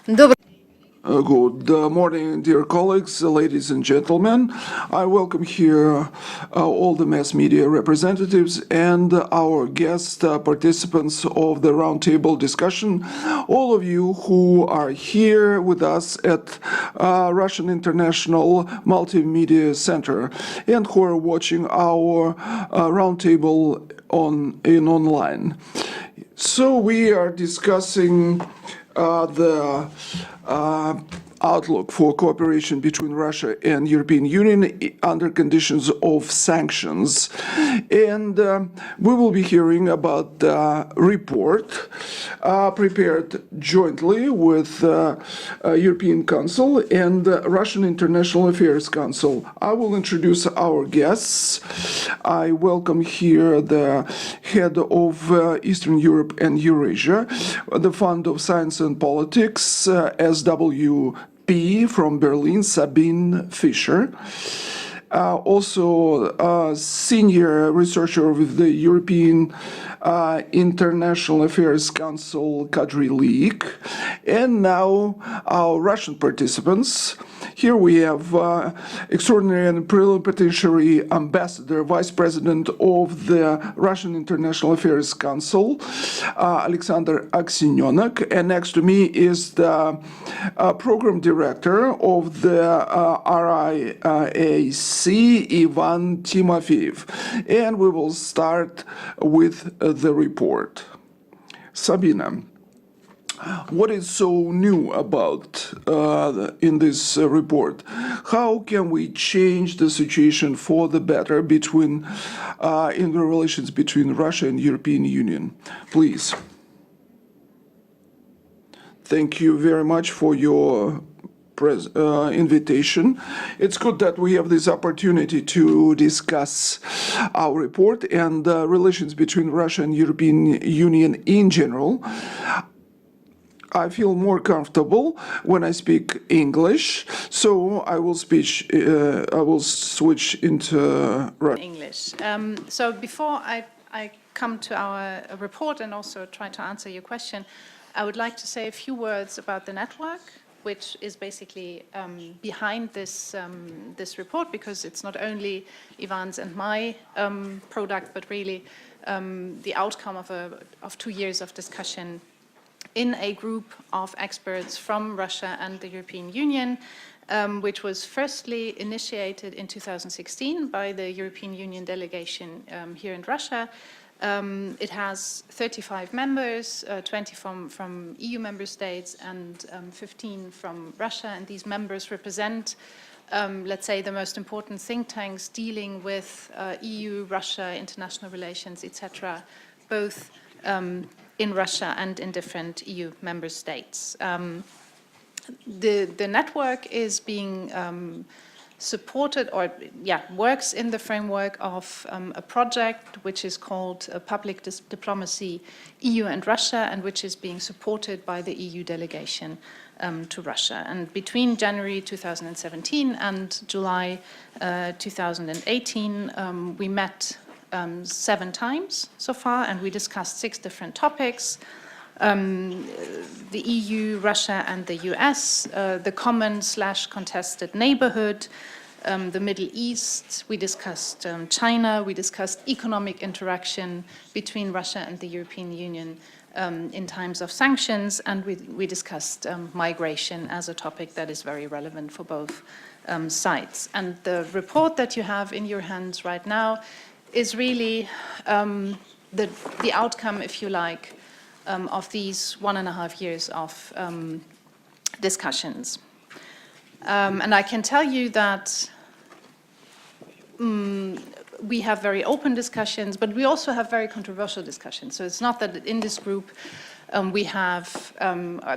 Good morning, dear colleagues, ladies and gentlemen. I welcome here all the mass media representatives and our guest participants of the roundtable discussion, all of you who are here with us at Russian International Multimedia Center and who are watching our roundtable online. So we are discussing the outlook for cooperation between Russia and European Union under conditions of sanctions. And we will be hearing about the report prepared jointly with European Council and Russian International Affairs Council. I will introduce our guests. I welcome here the head of Eastern Europe and Eurasia, the Fund of Science and Politics, SWP from Berlin, Sabine Fischer. Also a senior researcher with the European International Affairs Council, Kadri Liik. And now our Russian participants. Here we have extraordinary and plenipotentiary ambassador, vice president of the Russian International Affairs Council, Alexander Aksenyonok. And next to me is the program director of the RIAC, Ivan Timofeyev. And we will start with the report. Sabine, what is so new about in this report? How can we change the situation for the better between in the relations between Russia and European Union? Please. Thank you very much for your invitation. It's good that we have this opportunity to discuss our report and relations between Russia and European Union in general. I feel more comfortable when I speak English, so I will switch into Russian. English. So before I come to our report and also try to answer your question, I would like to say a few words about the network, which is basically behind this report, because it's not only Ivan's and my product, but really the outcome of 2 years of discussion in a group of experts from Russia and the European Union, which was firstly initiated in 2016 by the European Union delegation here in Russia. It has 35 members, 20 from EU member states and 15 from Russia, and these members represent, let's say, the most important think tanks dealing with EU, Russia, international relations, etc., both in Russia and in different EU member states. The network is being supported, or works in the framework of a project which is called Public Diplomacy EU and Russia, and which is being supported by the EU delegation to Russia. And between January 2017 and July 2018, we met 7 times so far, and we discussed 6 different topics. The EU, Russia and the US, the common/contested neighborhood, the Middle East, we discussed China, we discussed economic interaction between Russia and the European Union in times of sanctions, and we discussed migration as a topic that is very relevant for both sides. And the report that you have in your hands right now is really the outcome, if you like, of these 1.5 years of discussions. And I can tell you that we have very open discussions, but we also have very controversial discussions. So it's not that in this group we have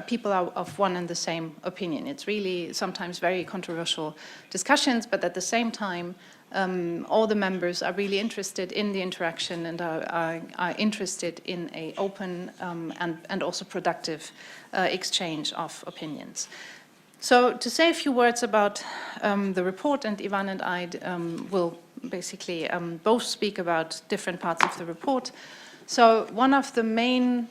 people of one and the same opinion. It's really sometimes very controversial discussions, but at the same time, all the members are really interested in the interaction and are interested in an open and also productive exchange of opinions. So to say a few words about the report, and Ivan and I will basically both speak about different parts of the report. So one of the main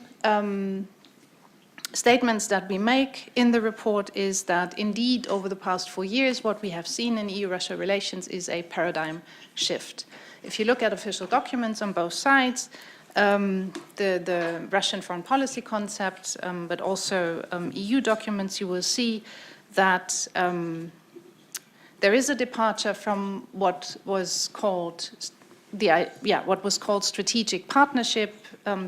statements that we make in the report is that indeed over the past 4 years what we have seen in EU-Russia relations is a paradigm shift. If you look at official documents on both sides, the Russian foreign policy concept, but also EU documents, you will see that there is a departure from what was called strategic partnership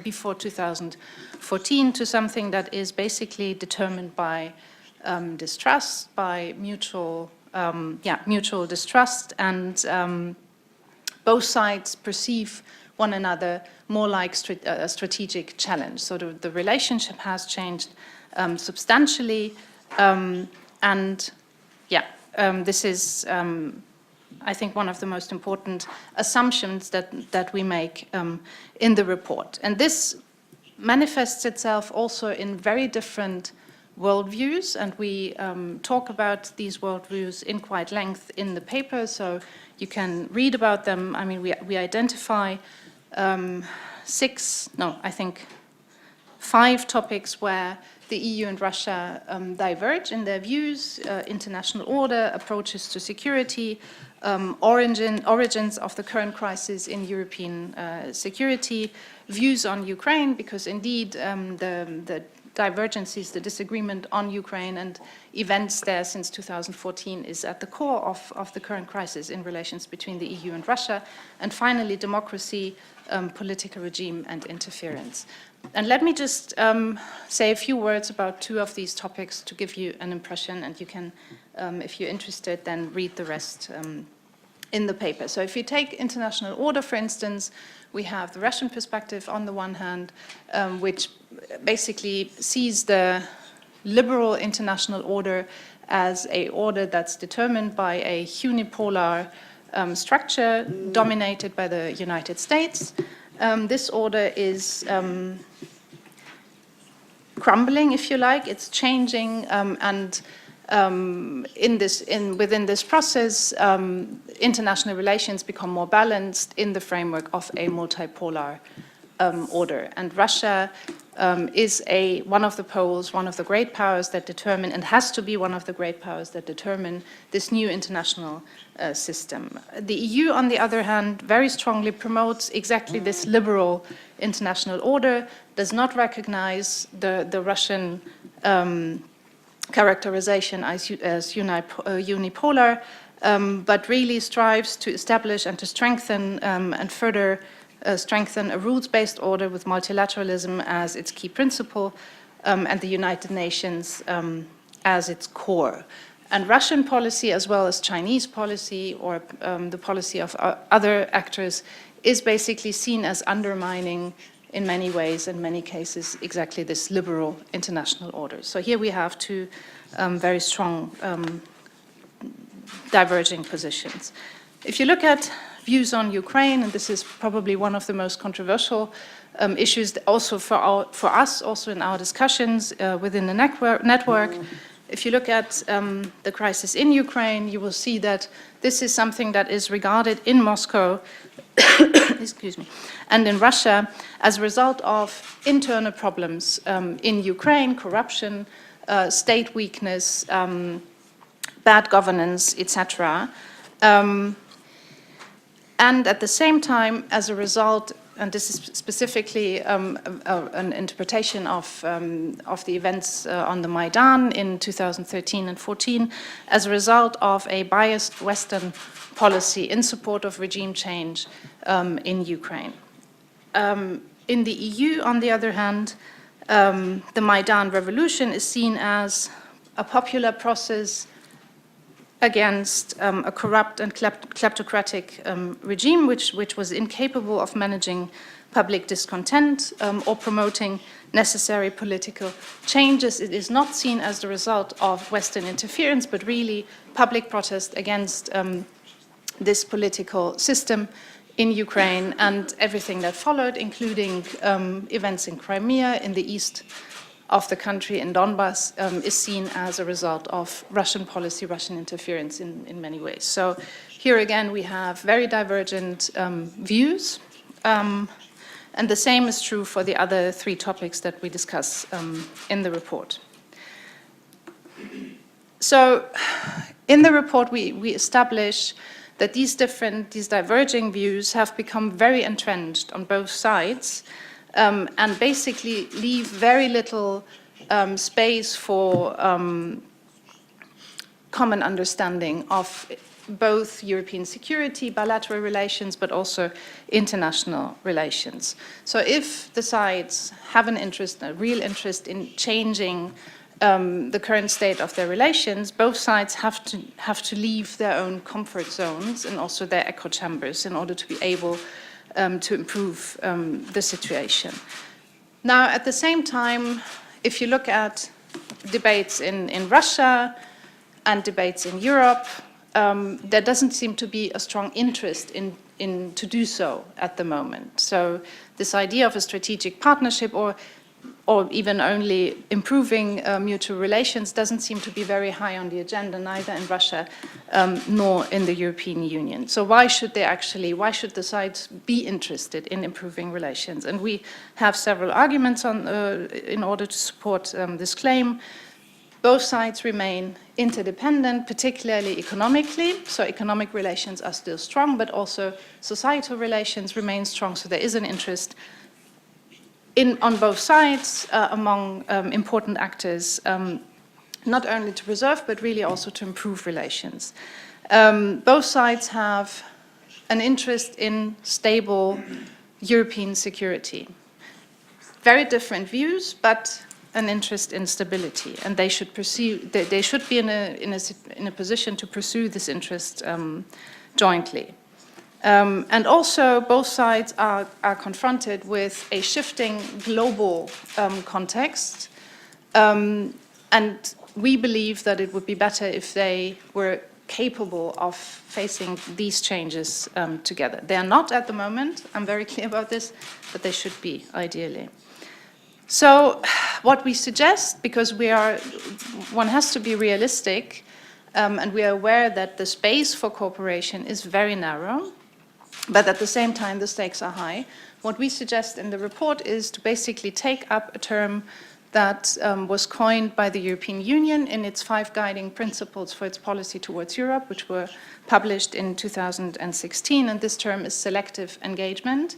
before 2014 to something that is basically determined by distrust, by mutual distrust, and both sides perceive one another more like a strategic challenge. So the relationship has changed substantially, this is, I think, one of the most important assumptions that we make in the report. And this manifests itself also in very different worldviews, and we talk about these worldviews in quite length in the paper, so you can read about them. I mean, we identify 5 topics where the EU and Russia diverge in their views: international order, approaches to security, origins of the current crisis in European security, views on Ukraine, because indeed the divergences, the disagreement on Ukraine and events there since 2014 is at the core of the current crisis in relations between the EU and Russia, and finally democracy, political regime and interference. And let me just say a few words about 2 of these topics to give you an impression, and you can, if you're interested, then read the rest in the paper. So if you take international order, for instance, we have the Russian perspective on the one hand, which basically sees the liberal international order as an order that's determined by a unipolar structure dominated by the United States. This order is crumbling, if you like. It's changing, and within this process, international relations become more balanced in the framework of a multipolar order. And Russia is one of the poles, one of the great powers that determine, and has to be one of the great powers that determine this new international system. The EU, on the other hand, very strongly promotes exactly this liberal international order, does not recognize the Russian characterization as unipolar, but really strives to establish and to strengthen and further strengthen a rules-based order with multilateralism as its key principle, and the United Nations as its core. And Russian policy, as well as Chinese policy or the policy of other actors, is basically seen as undermining, in many ways, in many cases, exactly this liberal international order. So here we have 2 very strong diverging positions. If you look at views on Ukraine, and this is probably one of the most controversial issues also for us, also in our discussions within the network. If you look at the crisis in Ukraine, you will see that this is something that is regarded in Moscow excuse me, and in Russia as a result of internal problems in Ukraine: corruption, state weakness, bad governance, etc. And at the same time, as a result, and this is specifically an interpretation of the events on the Maidan in 2013 and 14, as a result of a biased Western policy in support of regime change in Ukraine. In the EU, on the other hand, the Maidan revolution is seen as a popular process against a corrupt and kleptocratic regime, which was incapable of managing public discontent or promoting necessary political changes. It is not seen as the result of Western interference, but really public protest against this political system in Ukraine and everything that followed, including events in Crimea, in the east of the country, in Donbass, is seen as a result of Russian policy, Russian interference in many ways. So here again, we have very divergent views. And the same is true for the other 3 topics that we discuss in the report. So in the report, we establish that these diverging views have become very entrenched on both sides, and basically leave very little space for common understanding of both European security, bilateral relations, but also international relations. So if the sides have an interest, a real interest in changing the current state of their relations, both sides have to leave their own comfort zones and also their echo chambers in order to be able to improve the situation. Now, at the same time, if you look at debates in Russia and debates in Europe, there doesn't seem to be a strong interest in to do so at the moment. So this idea of a strategic partnership or even only improving mutual relations doesn't seem to be very high on the agenda, neither in Russia nor in the European Union. So why should the sides be interested in improving relations? And we have several arguments in order to support this claim. Both sides remain interdependent, particularly economically. So economic relations are still strong, but also societal relations remain strong. So there is an interest on both sides among important actors, not only to preserve, but really also to improve relations. Both sides have an interest in stable European security. Very different views, but an interest in stability, and they should be in a position to pursue this interest jointly. And also, both sides are confronted with a shifting global context, and we believe that it would be better if they were capable of facing these changes together. They are not at the moment, I'm very clear about this, but they should be, ideally. So what we suggest, because one has to be realistic, and we are aware that the space for cooperation is very narrow, but at the same time the stakes are high. What we suggest in the report is to basically take up a term that was coined by the European Union in its 5 guiding principles for its policy towards Europe, which were published in 2016, and this term is selective engagement.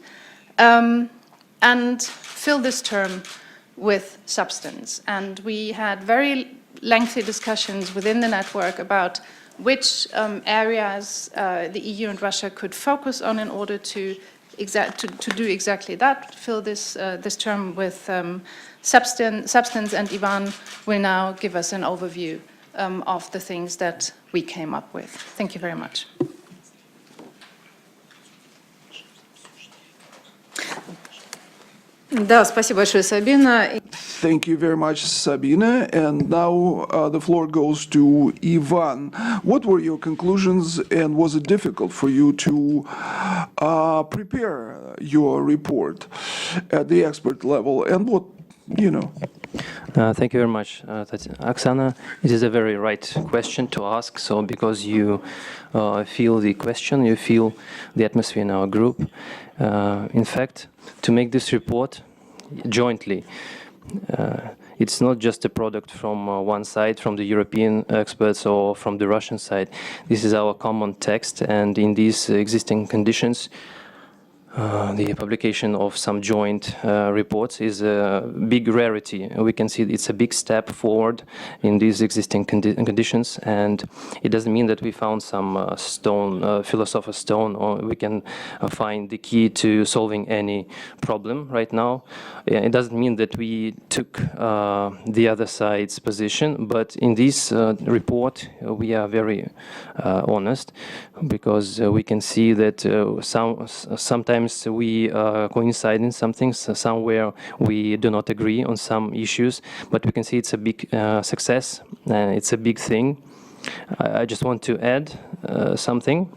And fill this term with substance. And we had very lengthy discussions within the network about which areas the EU and Russia could focus on in order to do exactly that, fill this term with substance, and Ivan will now give us an overview of the things that we came up with. Thank you very much. Да, спасибо большое, Сабина. Thank you very much, Sabine. And now the floor goes to Ivan. What were your conclusions, and was it difficult for you to prepare your report at the expert level? And what, Thank you very much, Oksana. It is a very right question to ask. So, because you feel the question, you feel the atmosphere in our group. In fact, to make this report jointly, it's not just a product from one side, from the European experts or from the Russian side. This is our common text, and in these existing conditions, the publication of some joint reports is a big rarity. We can see it's a big step forward in these existing conditions, and it doesn't mean that we found some philosopher's stone, or we can find the key to solving any problem right now. It doesn't mean that we took the other side's position, but in this report we are very honest, because we can see that sometimes we coincide in some things, somewhere we do not agree on some issues, but we can see it's a big success, and it's a big thing. I just want to add something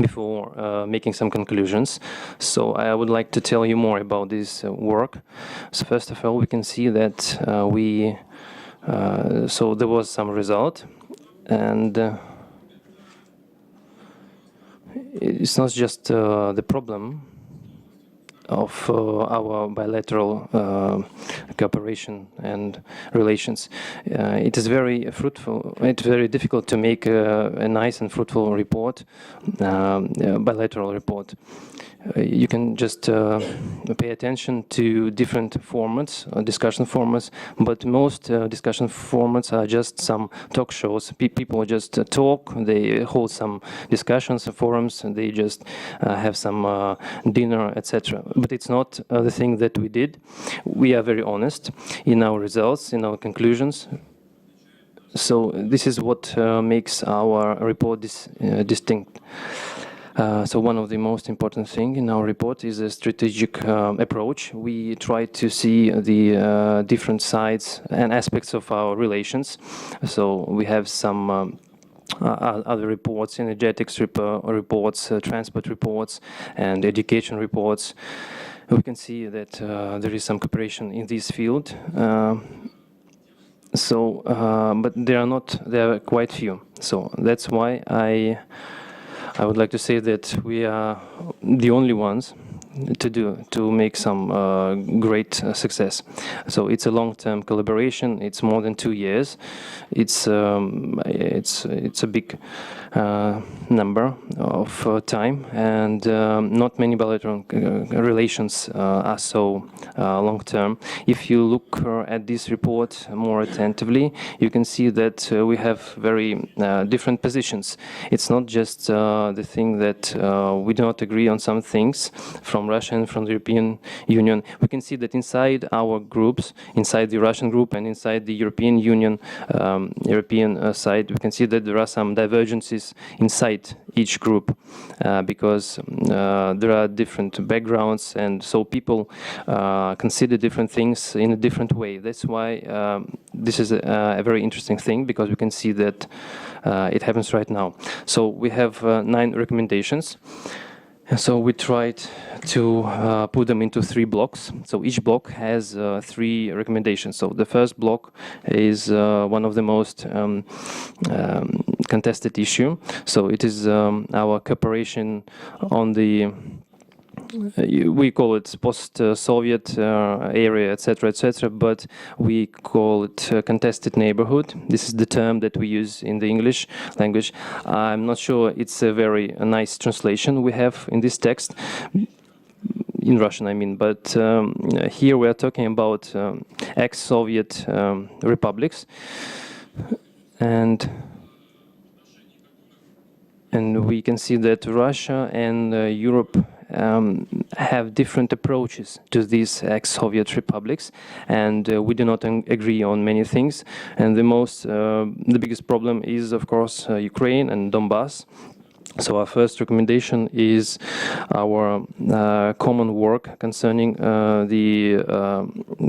before making some conclusions. So I would like to tell you more about this work. So first of all, we can see that so there was some result, and it's not just the problem of our bilateral cooperation and relations. It is very fruitful. It's very difficult to make a nice and fruitful report, bilateral report. You can just pay attention to different formats, discussion formats, but most discussion formats are just some talk shows. People just talk, they hold some discussions, forums, and they just have some dinner, etc. But it's not the thing that we did. We are very honest in our results, in our conclusions. So this is what makes our report distinct. So one of the most important things in our report is a strategic approach. We try to see the different sides and aspects of our relations. So we have some other reports, energetics reports, transport reports, and education reports. We can see that there is some cooperation in this field. But there are quite few. So that's why I would like to say that we are the only ones to make some great success. So it's a long-term collaboration. It's more than 2 years. It's a big number of time, and not many bilateral relations are so long-term. If you look at this report more attentively, you can see that we have very different positions. It's not just the thing that we do not agree on some things from Russia and from the European Union. We can see that inside our groups, inside the Russian group and inside the European Union, European side, we can see that there are some divergences inside each group because there are different backgrounds, and so people consider different things in a different way. That's why this is a very interesting thing, because we can see that it happens right now. So we have 9 recommendations. And so we tried to put them into 3 blocks. So each block has 3 recommendations. So the first block is one of the most contested issue. So it is our cooperation on the we call it post-Soviet area, etc., but we call it contested neighborhood. This is the term that we use in the English language. I'm not sure it's a very nice translation we have in this text, in Russian, I mean, but here we are talking about ex-Soviet republics, and we can see that Russia and Europe have different approaches to these ex-Soviet republics, and we do not agree on many things. And the biggest problem is, of course, Ukraine and Donbass. So our first recommendation is our common work concerning the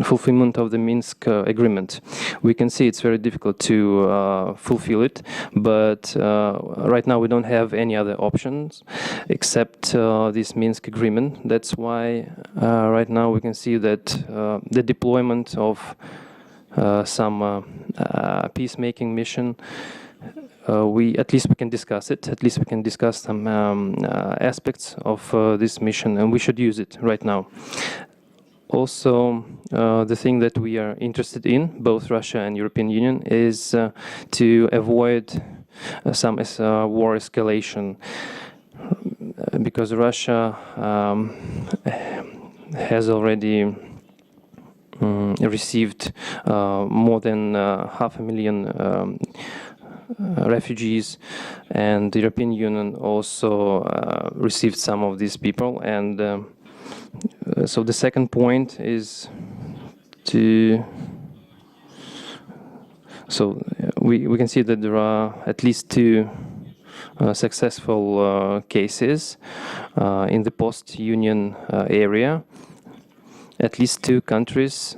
fulfillment of the Minsk agreement. We can see it's very difficult to fulfill it, but right now we don't have any other options except this Minsk agreement. That's why right now we can see that the deployment of some peacemaking mission, at least we can discuss it. At least we can discuss some aspects of this mission, and we should use it right now. Also, the thing that we are interested in, both Russia and European Union, is to avoid some war escalation, because Russia has already received more than 500,000 refugees, and the European Union also received some of these people. And so the second point is we can see that there are at least 2 successful cases in the post-Union area. At least 2 countries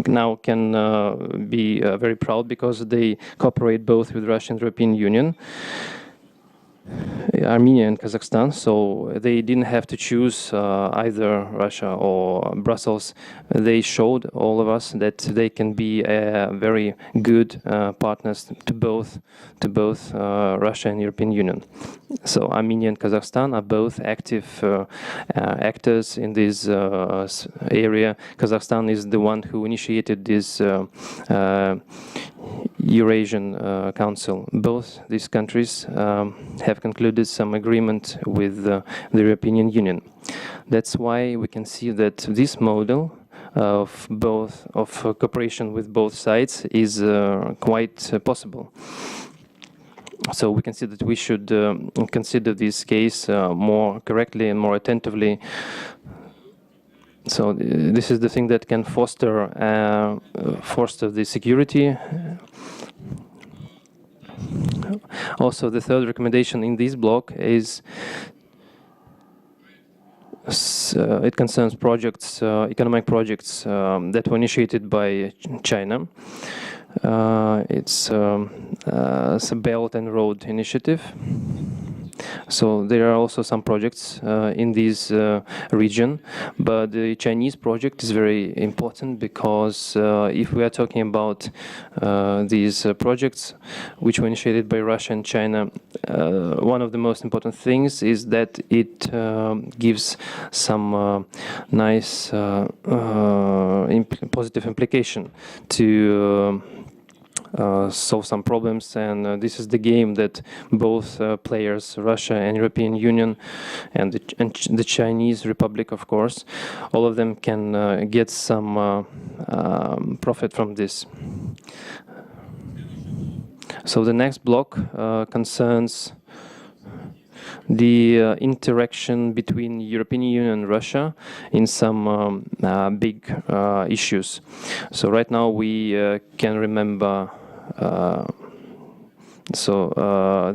now can be very proud because they cooperate both with Russia and European Union. Armenia and Kazakhstan, so they didn't have to choose either Russia or Brussels. They showed all of us that they can be very good partners to both Russia and European Union. So Armenia and Kazakhstan are both active actors in this area. Kazakhstan is the one who initiated this Eurasian Council. Both these countries have concluded some agreement with the European Union. That's why we can see that this model of cooperation with both sides is quite possible. So we can see that we should consider this case more correctly and more attentively. So this is the thing that can foster the security. Also, the third recommendation in this block is it concerns projects, economic projects that were initiated by China. It's a Belt and Road Initiative. So there are also some projects in this region, but the Chinese project is very important because if we are talking about these projects which were initiated by Russia and China, one of the most important things is that it gives some nice positive implication to solve some problems, and this is the game that both players, Russia and European Union, and the Chinese Republic, of course, all of them can get some profit from this. So the next block concerns the interaction between European Union and Russia in some big issues. So right now we can remember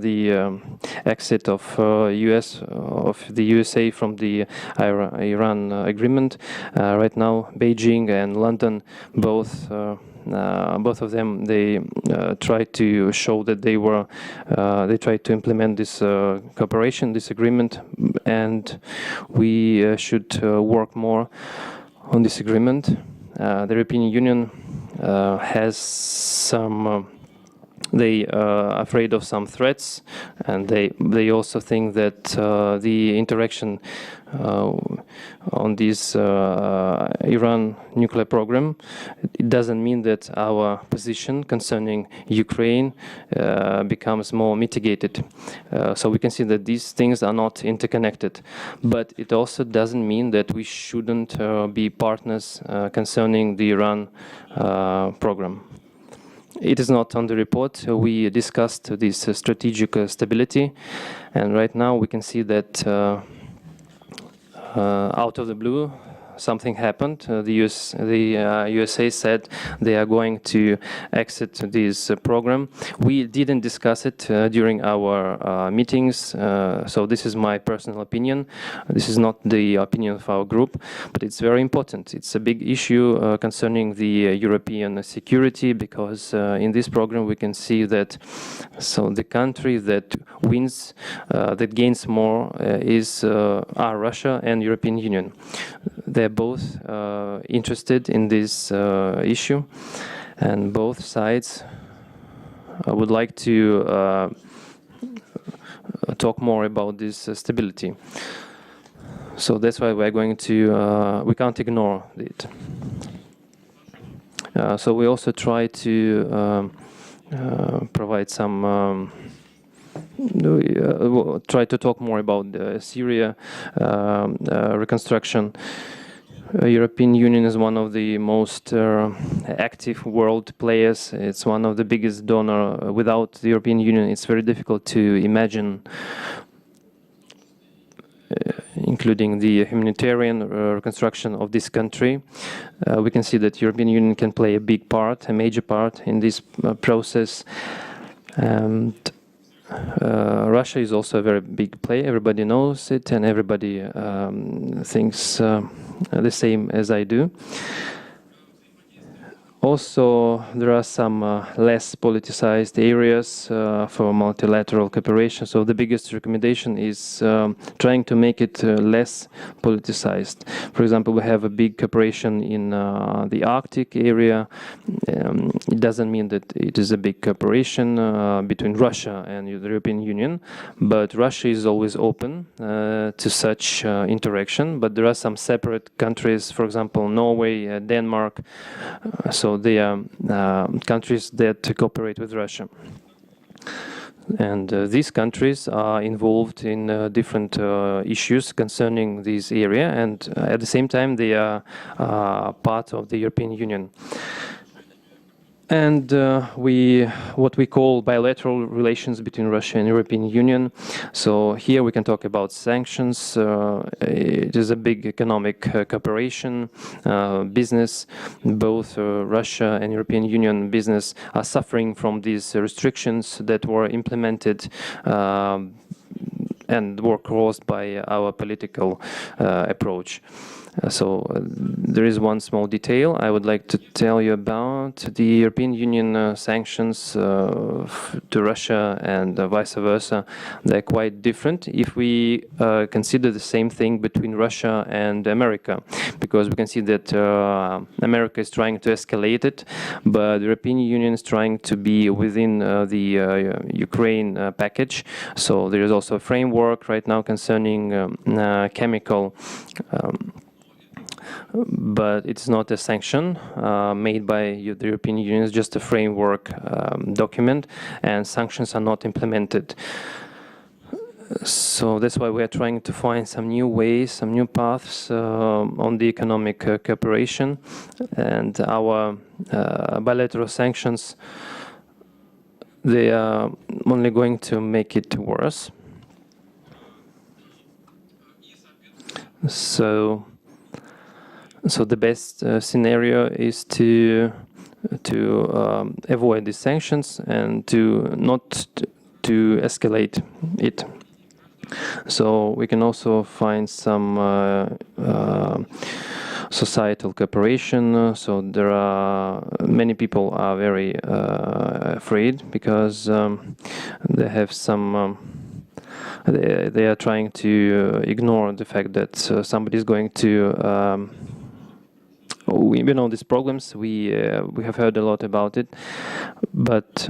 the exit of the USA from the Iran agreement. Right now, Beijing and London both of them, they tried to show that they tried to implement this cooperation, this agreement, and we should work more on this agreement. The European Union has some. They are afraid of some threats, and they also think that the interaction on this Iran nuclear program, it doesn't mean that our position concerning Ukraine becomes more mitigated. So we can see that these things are not interconnected, but it also doesn't mean that we shouldn't be partners concerning the Iran program. It is not on the report. We discussed this strategic stability, and right now we can see that out of the blue, something happened. The USA said they are going to exit this program. We didn't discuss it during our meetings, so this is my personal opinion. This is not the opinion of our group, but it's very important. It's a big issue concerning the European security, because in this program we can see that the country that wins, that gains more are Russia and European Union. They're both interested in this issue, and both sides would like to talk more about this stability. So that's why we're going to, we can't ignore it. So we also try to provide some try to talk more about Syria reconstruction. European Union is one of the most active world players. It's one of the biggest donor. Without the European Union, it's very difficult to imagine, including the humanitarian reconstruction of this country. We can see that European Union can play a big part, a major part in this process. And Russia is also a very big player. Everybody knows it, and everybody thinks the same as I do. Also, there are some less politicized areas for multilateral cooperation. So the biggest recommendation is trying to make it less politicized. For example, we have a big cooperation in the Arctic area. It doesn't mean that it is a big cooperation between Russia and the European Union, but Russia is always open to such interaction. But there are some separate countries, for example, Norway, Denmark. So they are countries that cooperate with Russia. And these countries are involved in different issues concerning this area, and at the same time they are part of the European Union. And what we call bilateral relations between Russia and European Union. So here we can talk about sanctions. It is a big economic cooperation, business. Both Russia and European Union business are suffering from these restrictions that were implemented and were caused by our political approach. So there is one small detail I would like to tell you about. The European Union sanctions to Russia and vice versa, they're quite different if we consider the same thing between Russia and America, because we can see that America is trying to escalate it, but the European Union is trying to be within the Ukraine package. So there is also a framework right now concerning chemical but it's not a sanction made by the European Union. It's just a framework document, and sanctions are not implemented. So that's why we are trying to find some new ways, some new paths on the economic cooperation, and our bilateral sanctions, they are only going to make it worse. So the best scenario is to avoid these sanctions and not to escalate it. So we can also find some societal cooperation. So there are many people are very afraid because they have some. They are trying to ignore the fact that somebody is going to. We know these problems. We have heard a lot about it, but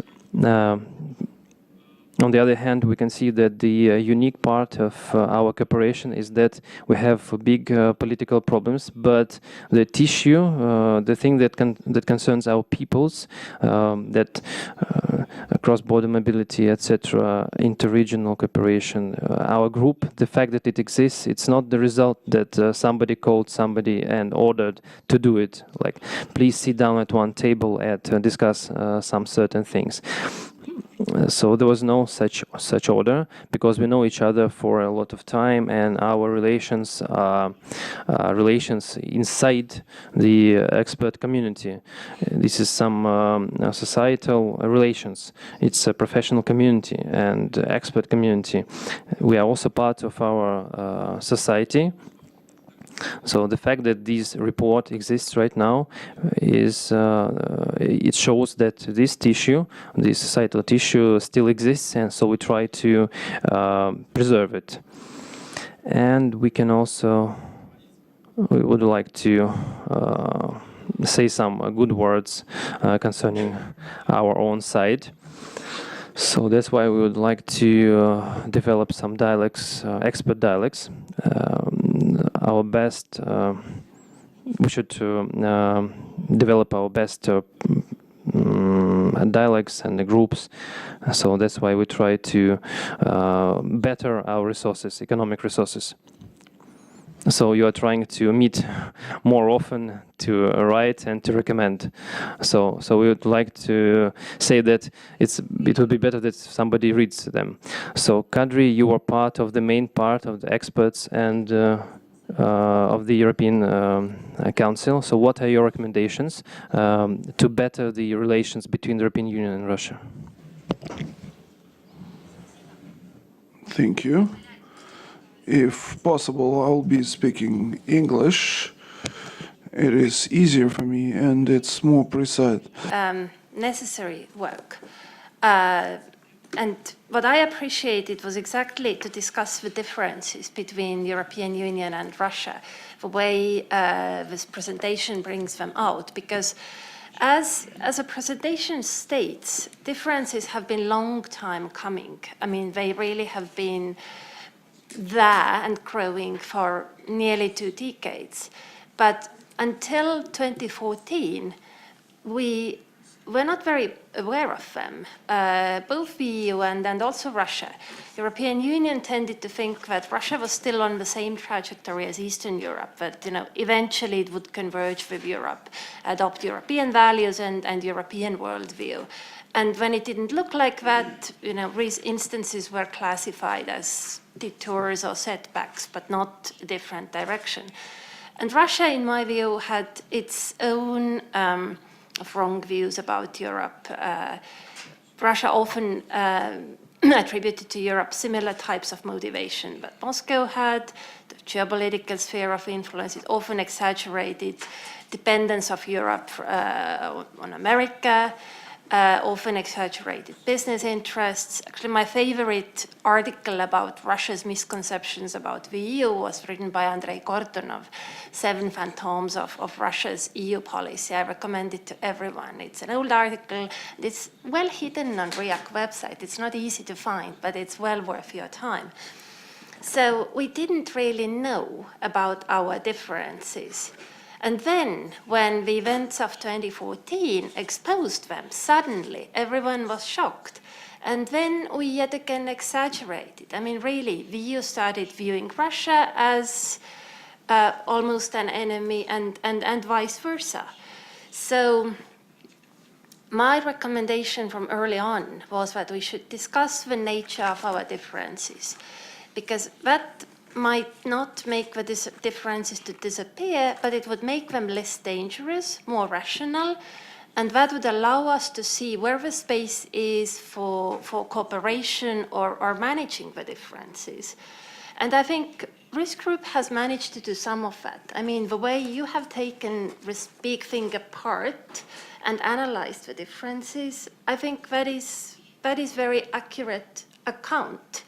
on the other hand, we can see that the unique part of our cooperation is that we have big political problems, but the tissue, the thing that concerns our peoples, that cross-border mobility, etc., interregional cooperation, our group, the fact that it exists, it's not the result that somebody called somebody and ordered to do it. Like, please sit down at one table and discuss some certain things. So there was no such order, because we know each other for a lot of time, and our relations are relations inside the expert community. This is some societal relations. It's a professional community and expert community. We are also part of our society. So the fact that this report exists right now is it shows that this tissue, this societal tissue, still exists, and so we try to preserve it. And we can also, we would like to say some good words concerning our own side. So that's why we would like to develop some dialects, expert dialects. Our best, we should develop our best dialects and the groups. So that's why we try to better our resources, economic resources. So you are trying to meet more often, to write and to recommend. So we would like to say that it would be better that somebody reads them. So Kadri, you are part of the main part of the experts and of the European Council. So what are your recommendations to better the relations between the European Union and Russia? Thank you. If possible, I'll be speaking English. it is easier for me and it's more precise. Necessary work. And what I appreciated was exactly to discuss the differences between European Union and Russia, the way this presentation brings them out, because as a presentation states, differences have been long time coming. I mean, they really have been there and growing for nearly 2 decades. But until 2014, we were not very aware of them, both the EU and also Russia. The European Union tended to think that Russia was still on the same trajectory as Eastern Europe, that eventually it would converge with Europe, adopt European values and European worldview. And when it didn't look like that, these instances were classified as detours or setbacks, but not a different direction. And Russia, in my view, had its own wrong views about Europe. Russia often attributed to Europe similar types of motivation, but Moscow had the geopolitical sphere of influence. It often exaggerated dependence of Europe on America, often exaggerated business interests. Actually, my favorite article about Russia's misconceptions about the EU was written by Andrei Kortunov, 7 Phantoms of Russia's EU policy. I recommend it to everyone. It's an old article. It's well hidden on RIAC website. It's not easy to find, but it's well worth your time. So we didn't really know about our differences. And then, when the events of 2014 exposed them, suddenly everyone was shocked. And then we yet again exaggerated. I mean, really, the EU started viewing Russia as almost an enemy and vice versa. So my recommendation from early on was that we should discuss the nature of our differences, because that might not make the differences to disappear, but it would make them less dangerous, more rational, and that would allow us to see where the space is for cooperation or managing the differences. And I think Risk Group has managed to do some of that. I mean, the way you have taken this big thing apart and analyzed the differences, I think that is very accurate account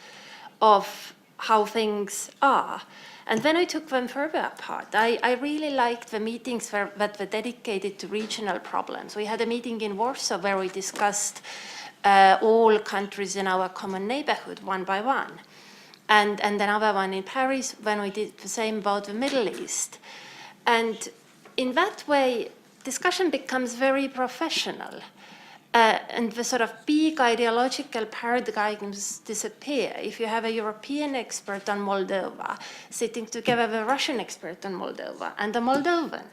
of how things are. And then I took them further apart. I really liked the meetings that were dedicated to regional problems. We had a meeting in Warsaw where we discussed all countries in our common neighborhood one by one. And another one in Paris when we did the same about the Middle East. And in that way, discussion becomes very professional. And the sort of big ideological paradigms disappear. If you have a European expert on Moldova sitting together with a Russian expert on Moldova and a Moldovan,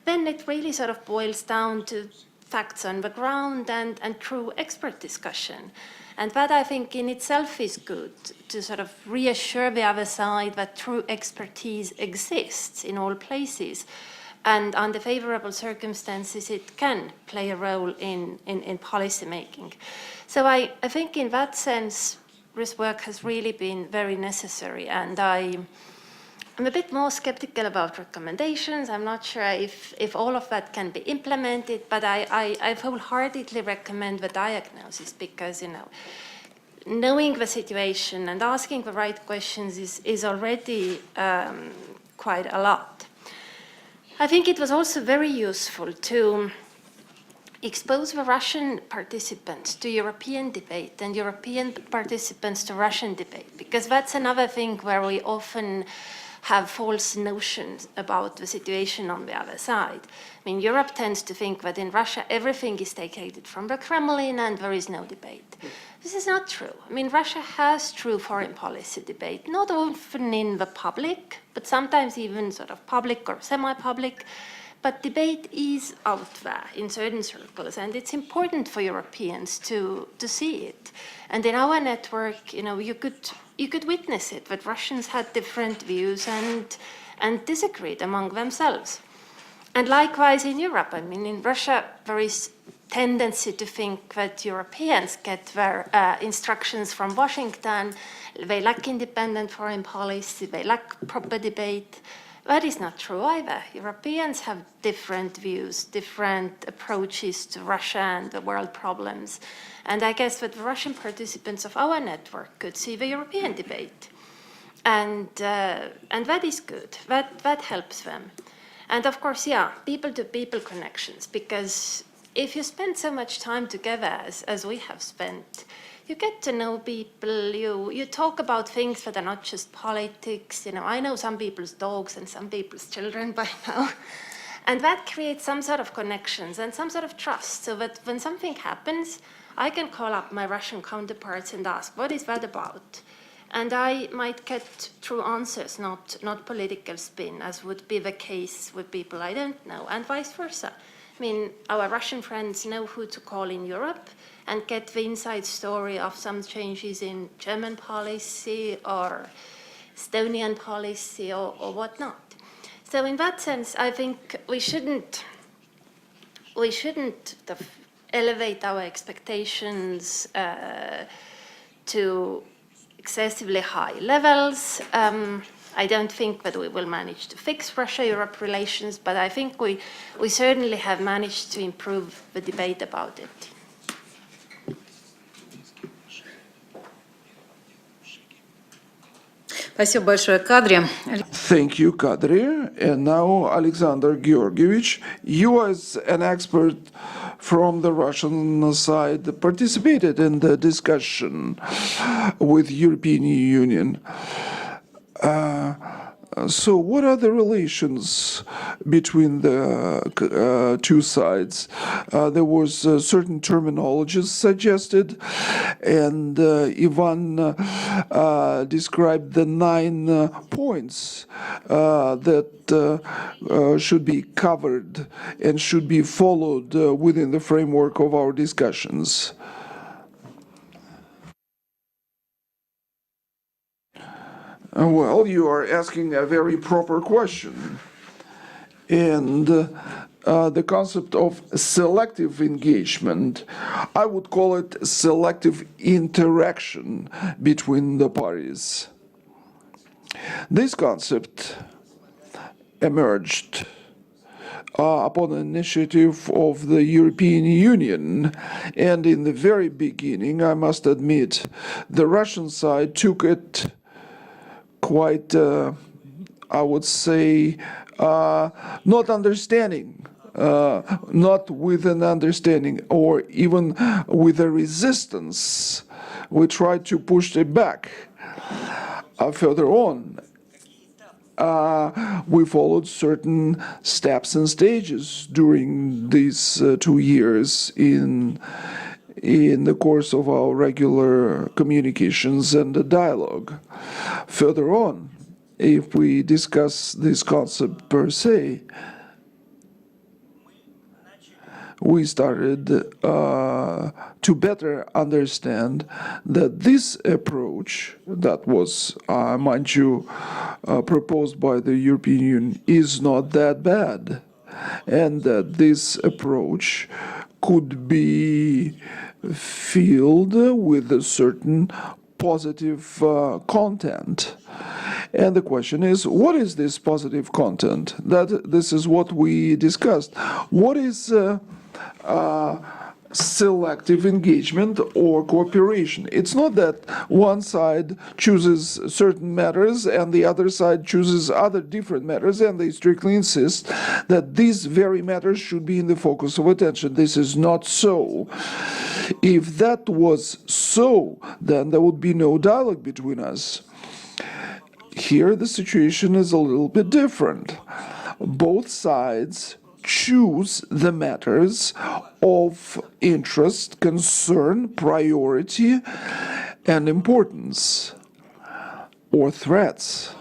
then it really sort of boils down to facts on the ground and true expert discussion. And that, I think, in itself is good, to sort of reassure the other side that true expertise exists in all places. And under favorable circumstances, it can play a role in policy making. So I think in that sense, this work has really been very necessary. And I'm a bit more skeptical about recommendations. I'm not sure if all of that can be implemented, but I wholeheartedly recommend the diagnosis, because, knowing the situation and asking the right questions is already quite a lot. I think it was also very useful to expose the Russian participants to European debate and European participants to Russian debate, because that's another thing where we often have false notions about the situation on the other side. I mean, Europe tends to think that in Russia everything is dictated from the Kremlin and there is no debate. This is not true. I mean, Russia has true foreign policy debate, not often in the public, but sometimes even sort of public or semi-public. But debate is out there in certain circles, and it's important for Europeans to see it. And in our network, you could witness it, that Russians had different views and disagreed among themselves. And likewise in Europe, I mean, in Russia, there is tendency to think that Europeans get their instructions from Washington. They lack independent foreign policy, they lack proper debate. That is not true either. Europeans have different views, different approaches to Russia and the world problems. And I guess that the Russian participants of our network could see the European debate. And that is good. That helps them. And of course, yeah, people-to-people connections, because if you spend so much time together as we have spent, you get to know people, you talk about things that are not just politics. You know, I know some people's dogs and some people's children by now. And that creates some sort of connections and some sort of trust, so that when something happens, I can call up my Russian counterparts and ask, what is that about? And I might get true answers, not political spin, as would be the case with people I don't know, and vice versa. I mean, our Russian friends know who to call in Europe and get the inside story of some changes in German policy or Estonian policy or whatnot. So in that sense, I think we shouldn't elevate our expectations to excessively high levels. I don't think that we will manage to fix Russia-Europe relations, but I think we certainly have managed to improve the debate about it. Спасибо большое, Кадри. Thank you, Kadri. And now, Alexander Georgievich, you as an expert from the Russian side participated in the discussion with European Union. So what are the relations between the two sides? There was certain terminologies suggested, and Ivan described the 9 points that should be covered and should be followed within the framework of our discussions. Well, you are asking a very proper question. And the concept of selective engagement, I would call it selective interaction between the parties. This concept emerged upon the initiative of the European Union. And in the very beginning, I must admit, the Russian side took it quite, I would say, not understanding, not with an understanding, or even with a resistance. We tried to push it back. Further on, we followed certain steps and stages during these 2 years in the course of our regular communications and the dialogue. Further on, if we discuss this concept per se, we started to better understand that this approach that was, mind you, proposed by the European Union is not that bad, and that this approach could be filled with a certain positive content. And the question is, what is this positive content? This is what we discussed. What is selective engagement or cooperation? It's not that one side chooses certain matters and the other side chooses other different matters, and they strictly insist that these very matters should be in the focus of attention. This is not so. If that was so, then there would be no dialogue between us. Here the situation is a little bit different. Both sides choose the matters of interest, concern, priority, and importance, or threats.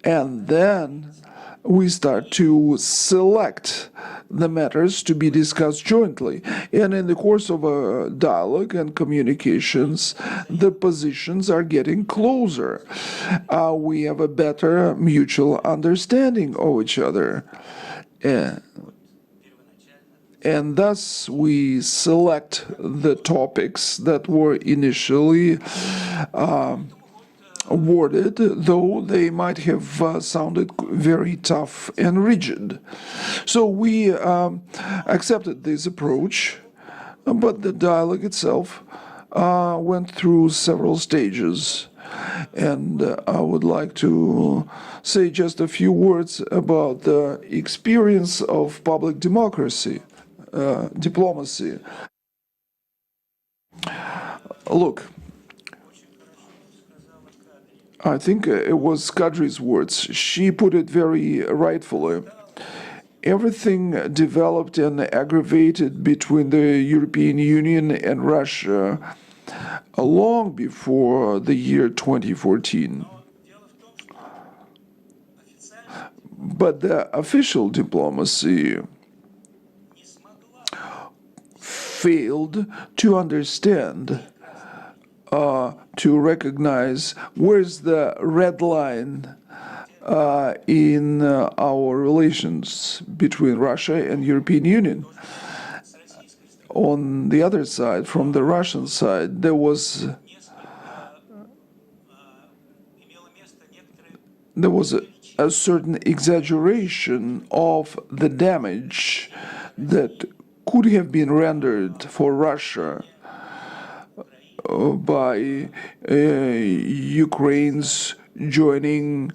And then we start to select the matters to be discussed jointly. And in the course of a dialogue and communications, the positions are getting closer. We have a better mutual understanding of each other. And thus we select the topics that were initially worded, though they might have sounded very tough and rigid. So we accepted this approach, but the dialogue itself went through several stages. And I would like to say just a few words about the experience of public democracy, diplomacy. Look, I think it was Kadri's words. She put it very rightfully. Everything developed and aggravated between the European Union and Russia long before the year 2014. But the official diplomacy failed to understand, to recognize where's the red line in our relations between Russia and European Union. On the other side, from the Russian side, there was a certain exaggeration of the damage that could have been rendered for Russia by Ukraine's joining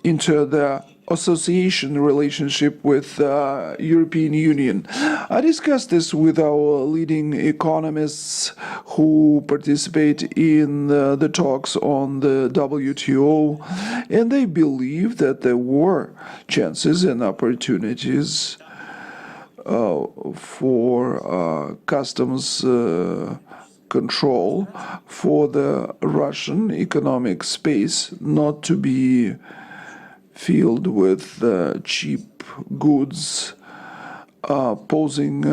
into the association relationship with European Union. I discussed this with our leading economists who participate in the talks on the WTO, and they believe that there were chances and opportunities for customs control for the Russian economic space not to be filled with cheap goods posing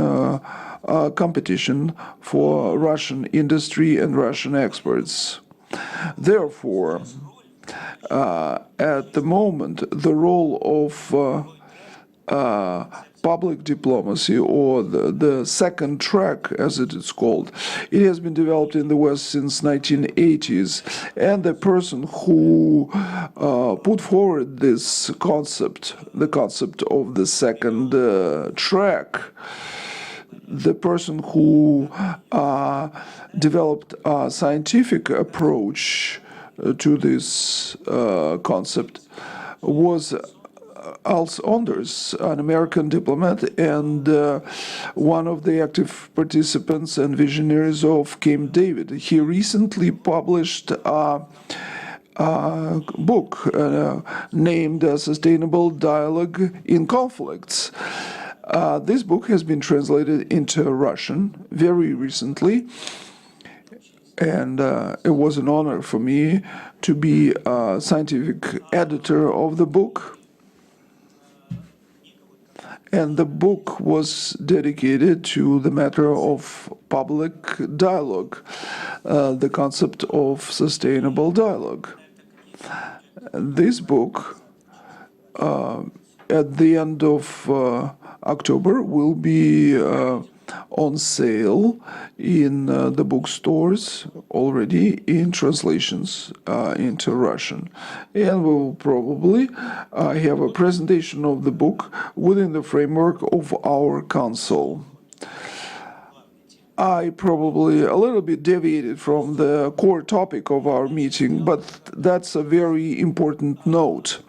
competition for Russian industry and Russian exports. Therefore, at the moment, the role of public diplomacy, or the second track, as it is called, it has been developed in the West since 1980s, and the person who put forward this concept, the concept of the second track, the person who developed a scientific approach to this concept was Alf Anders, an American diplomat and one of the active participants and visionaries of Camp David. He recently published a book named Sustainable Dialogue in Conflicts. This book has been translated into Russian very recently, and it was an honor for me to be a scientific editor of the book. And the book was dedicated to the matter of public dialogue, the concept of sustainable dialogue. This book, at the end of October, will be on sale in the bookstores already in translations into Russian. And we will probably have a presentation of the book within the framework of our council. I probably a little bit deviated from the core topic of our meeting, but that's a very important note.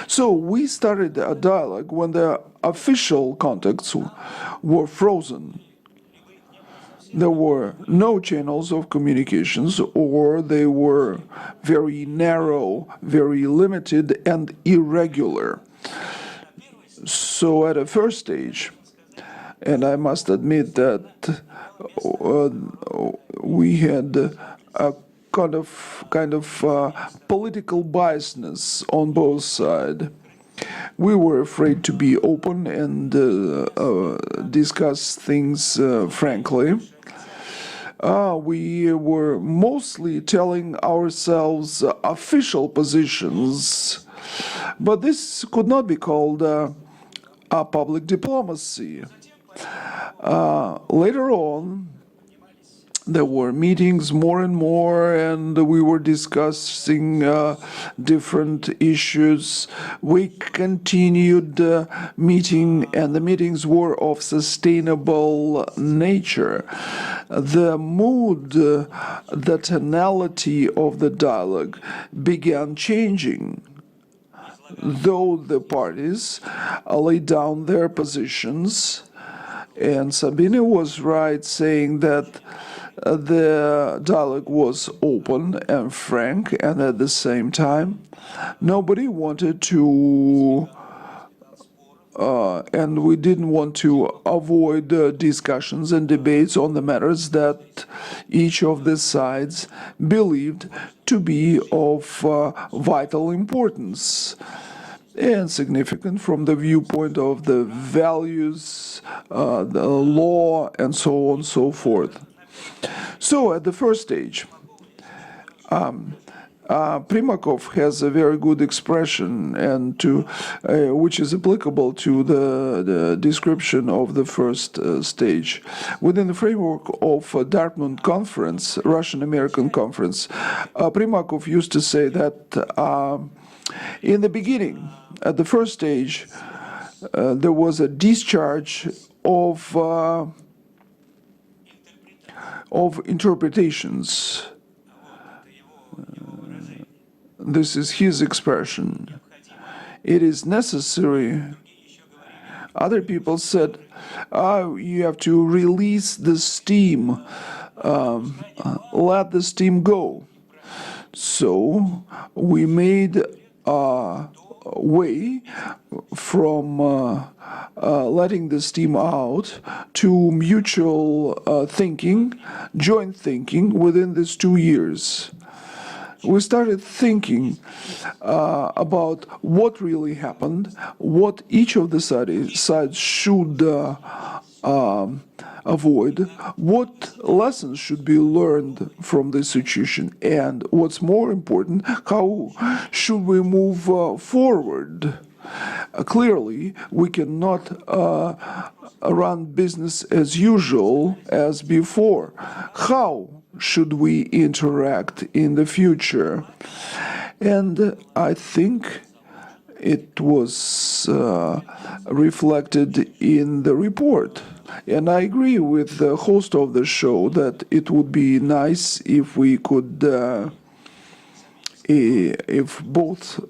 So we started a dialogue when the official contacts were frozen. There were no channels of communications, or they were very narrow, very limited, and irregular. So at a first stage, and I must admit that we had a kind of political biasness on both sides. We were afraid to be open and discuss things frankly. We were mostly telling ourselves official positions, but this could not be called a public diplomacy. Later on, there were meetings more and more, and we were discussing different issues. We continued meeting, and the meetings were of sustainable nature. The mood, the tonality of the dialogue began changing. Though the parties laid down their positions, and Sabine was right saying that the dialogue was open and frank, and at the same time, nobody wanted to, and we didn't want to avoid discussions and debates on the matters that each of the sides believed to be of vital importance and significant from the viewpoint of the values, the law, and so on and so forth. So at the first stage, Primakov has a very good expression, and which is applicable to the description of the first stage. Within the framework of Dartmouth Conference, Russian-American Conference, Primakov used to say that in the beginning, at the first stage, there was a discharge of interpretations. This is his expression. It is necessary. Other people said, you have to release the steam, let the steam go. So we made a way from letting the steam out to mutual thinking, joint thinking within these 2 years. We started thinking about what really happened, what each of the sides should avoid, what lessons should be learned from this situation, and what's more important, how should we move forward. Clearly, we cannot run business as usual as before. How should we interact in the future? And I think it was reflected in the report. And I agree with the host of the show that it would be nice if we could, if both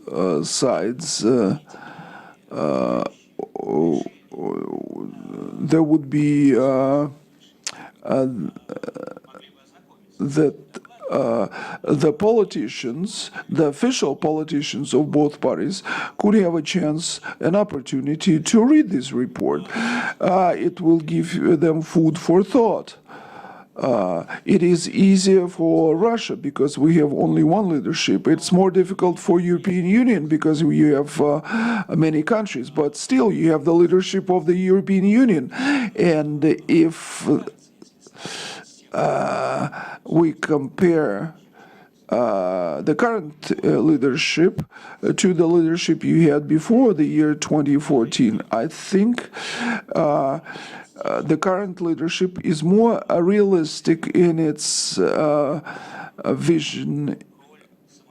sides, there would be that the politicians, the official politicians of both parties, could have a chance, an opportunity to read this report. It will give them food for thought. It is easier for Russia because we have only one leadership. It's more difficult for European Union because you have many countries, but still you have the leadership of the European Union. And if we compare the current leadership to the leadership you had before the year 2014, I think the current leadership is more realistic in its vision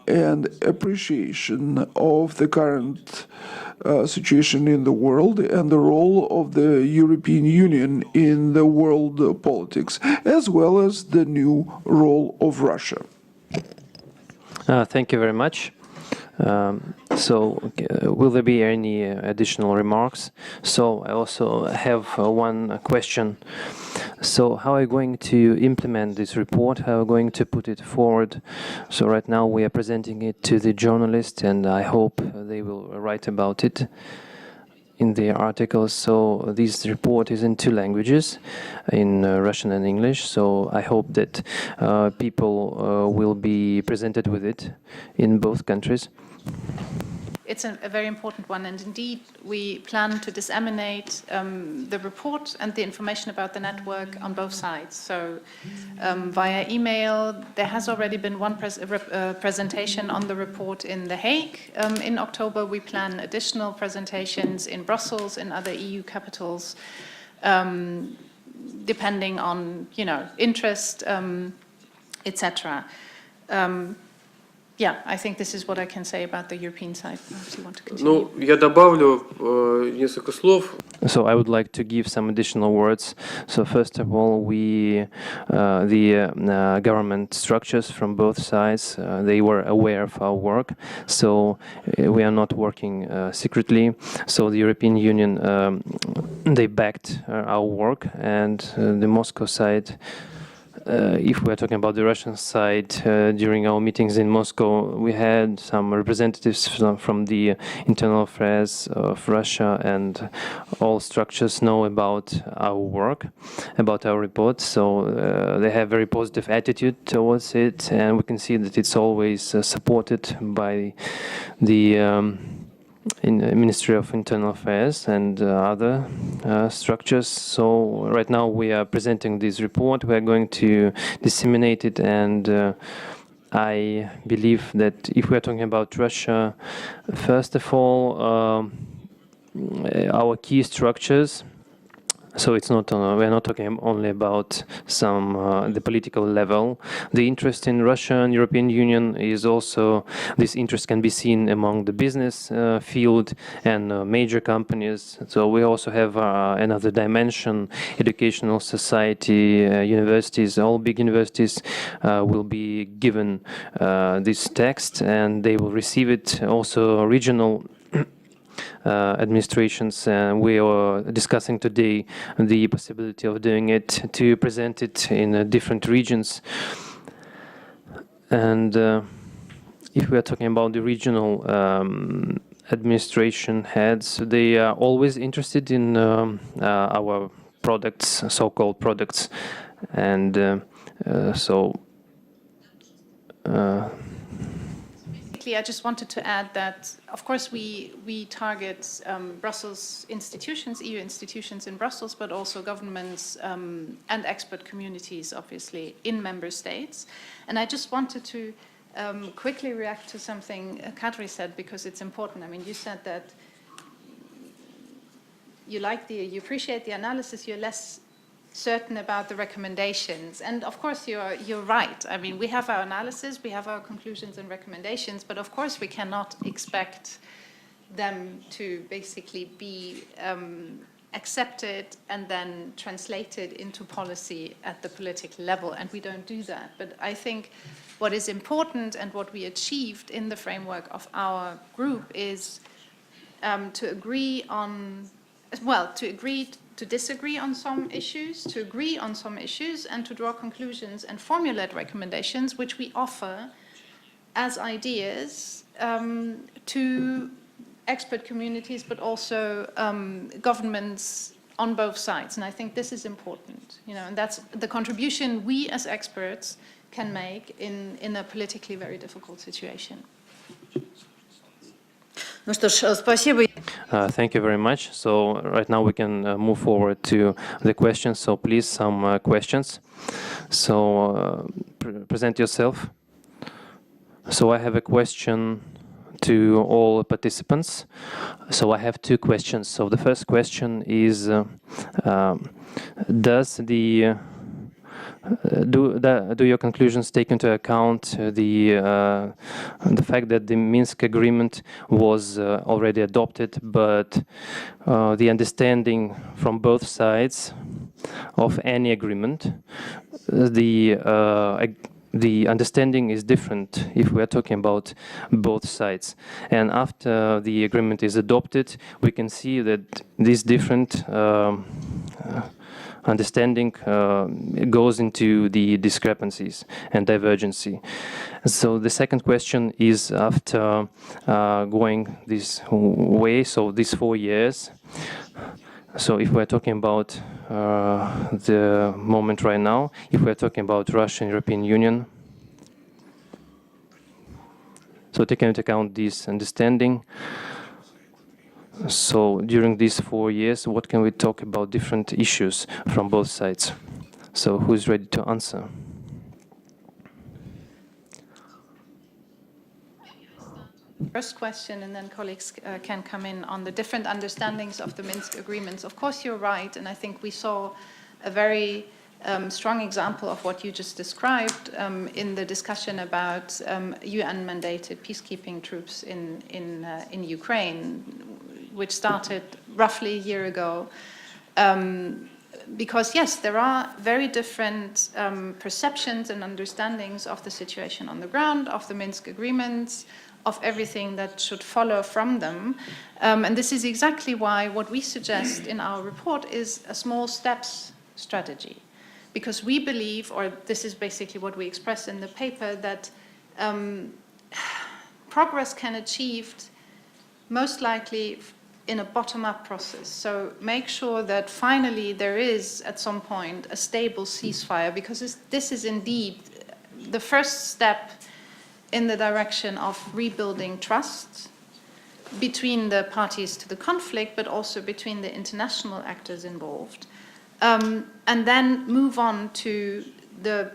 and appreciation of the current situation in the world and the role of the European Union in the world politics, as well as the new role of Russia. Thank you very much. Will there be any additional remarks? So I also have one question. So how are you going to implement this report? How are you going to put it forward? So right now we are presenting it to the journalists, and I hope they will write about it in their articles. So this report is in 2 languages, in Russian and English. So I hope that people will be presented with it in both countries. It's a very important one, and indeed we plan to disseminate the report and the information about the network on both sides. So via email, there has already been one presentation on the report in The Hague. In October, we plan additional presentations in Brussels, in other EU capitals. depending on, interest, etc. Yeah, I think this is what I can say about the European side. Perhaps you want to continue. Ну, я добавлю несколько слов. So I would like to give some additional words. So first of all, the government structures from both sides, they were aware of our work. So we are not working secretly. So the European Union, they backed our work, and the Moscow side, if we're talking about the Russian side, during our meetings in Moscow, we had some representatives from the internal affairs of Russia, and all structures know about our work, about our report. So they have very positive attitude towards it, and we can see that it's always supported by the in the Ministry of Internal Affairs and other structures. So right now we are presenting this report. We are going to disseminate it, and I believe that if we are talking about Russia, first of all, our key structures. So it's not we're not talking only about the political level. The interest in Russia and European Union is also, this interest can be seen among the business field and major companies. So we also have another dimension: educational society, universities. All big universities will be given this text, and they will receive it. Also regional administrations, we are discussing today the possibility of doing it, to present it in different regions. And if we are talking about the regional administration heads, they are always interested in our products, so-called products, and I just wanted to add that, of course, we target Brussels institutions, EU institutions in Brussels, but also governments and expert communities, obviously, in member states. And I just wanted to quickly react to something Kadri said, because it's important. I mean, you said that you appreciate the analysis, you're less certain about the recommendations. And of course, you're right. I mean, we have our analysis, we have our conclusions and recommendations, but of course we cannot expect them to basically be accepted and then translated into policy at the political level, and we don't do that. But I think what is important and what we achieved in the framework of our group is to agree to disagree on some issues, to agree on some issues, and to draw conclusions and formulate recommendations, which we offer as ideas to expert communities, but also governments on both sides. And I think this is important, and that's the contribution we as experts can make in a politically very difficult situation. Ну что ж, спасибо. Thank you very much. So right now we can move forward to the questions. So please, some questions. So present yourself. So I have a question to all participants. So I have two questions. So the first question is, do your conclusions take into account the fact that the Minsk agreement was already adopted, but the understanding from both sides of any agreement, the understanding is different if we are talking about both sides. And after the agreement is adopted, we can see that this different understanding goes into the discrepancies and divergency. So the second question is, after going this way, so these 4 years, so if we're talking about the moment right now, if we're talking about Russia and European Union, so taking into account this understanding, so during these 4 years, what can we talk about different issues from both sides? So who's ready to answer? First question, and then colleagues can come in on the different understandings of the Minsk agreements. Of course, you're right, and I think we saw a very strong example of what you just described in the discussion about UN-mandated peacekeeping troops in Ukraine, which started roughly a year ago. Because yes, there are very different perceptions and understandings of the situation on the ground, of the Minsk agreements, of everything that should follow from them. And this is exactly why what we suggest in our report is a small steps strategy. Because we believe, or this is basically what we express in the paper, that progress can be achieved most likely in a bottom-up process. So make sure that finally there is, at some point, a stable ceasefire, because this is indeed the first step in the direction of rebuilding trust between the parties to the conflict, but also between the international actors involved. And then move on to the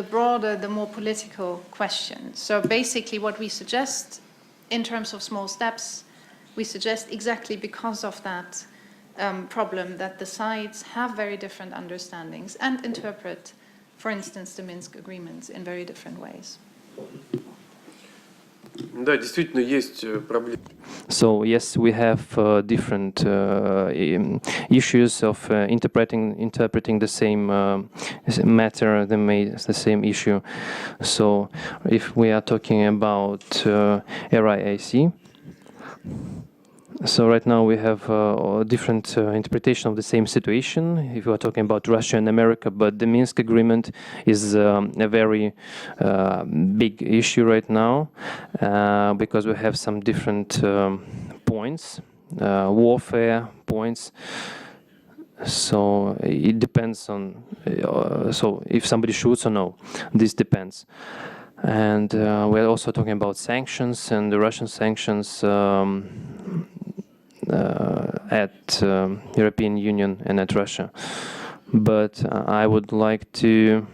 broader, the more political questions. So basically what we suggest in terms of small steps, we suggest exactly because of that problem that the sides have very different understandings and interpret, for instance, the Minsk agreements in very different ways. Да, действительно есть проблемы. So yes, we have different issues of interpreting the same matter, the same issue. So if we are talking about RIAC, so right now we have a different interpretation of the same situation if we are talking about Russia and America, but the Minsk agreement is a very big issue right now because we have some different points, warfare points. So it depends on, so if somebody shoots or no, this depends. And we're also talking about sanctions and the Russian sanctions at European Union and at Russia. But I would like to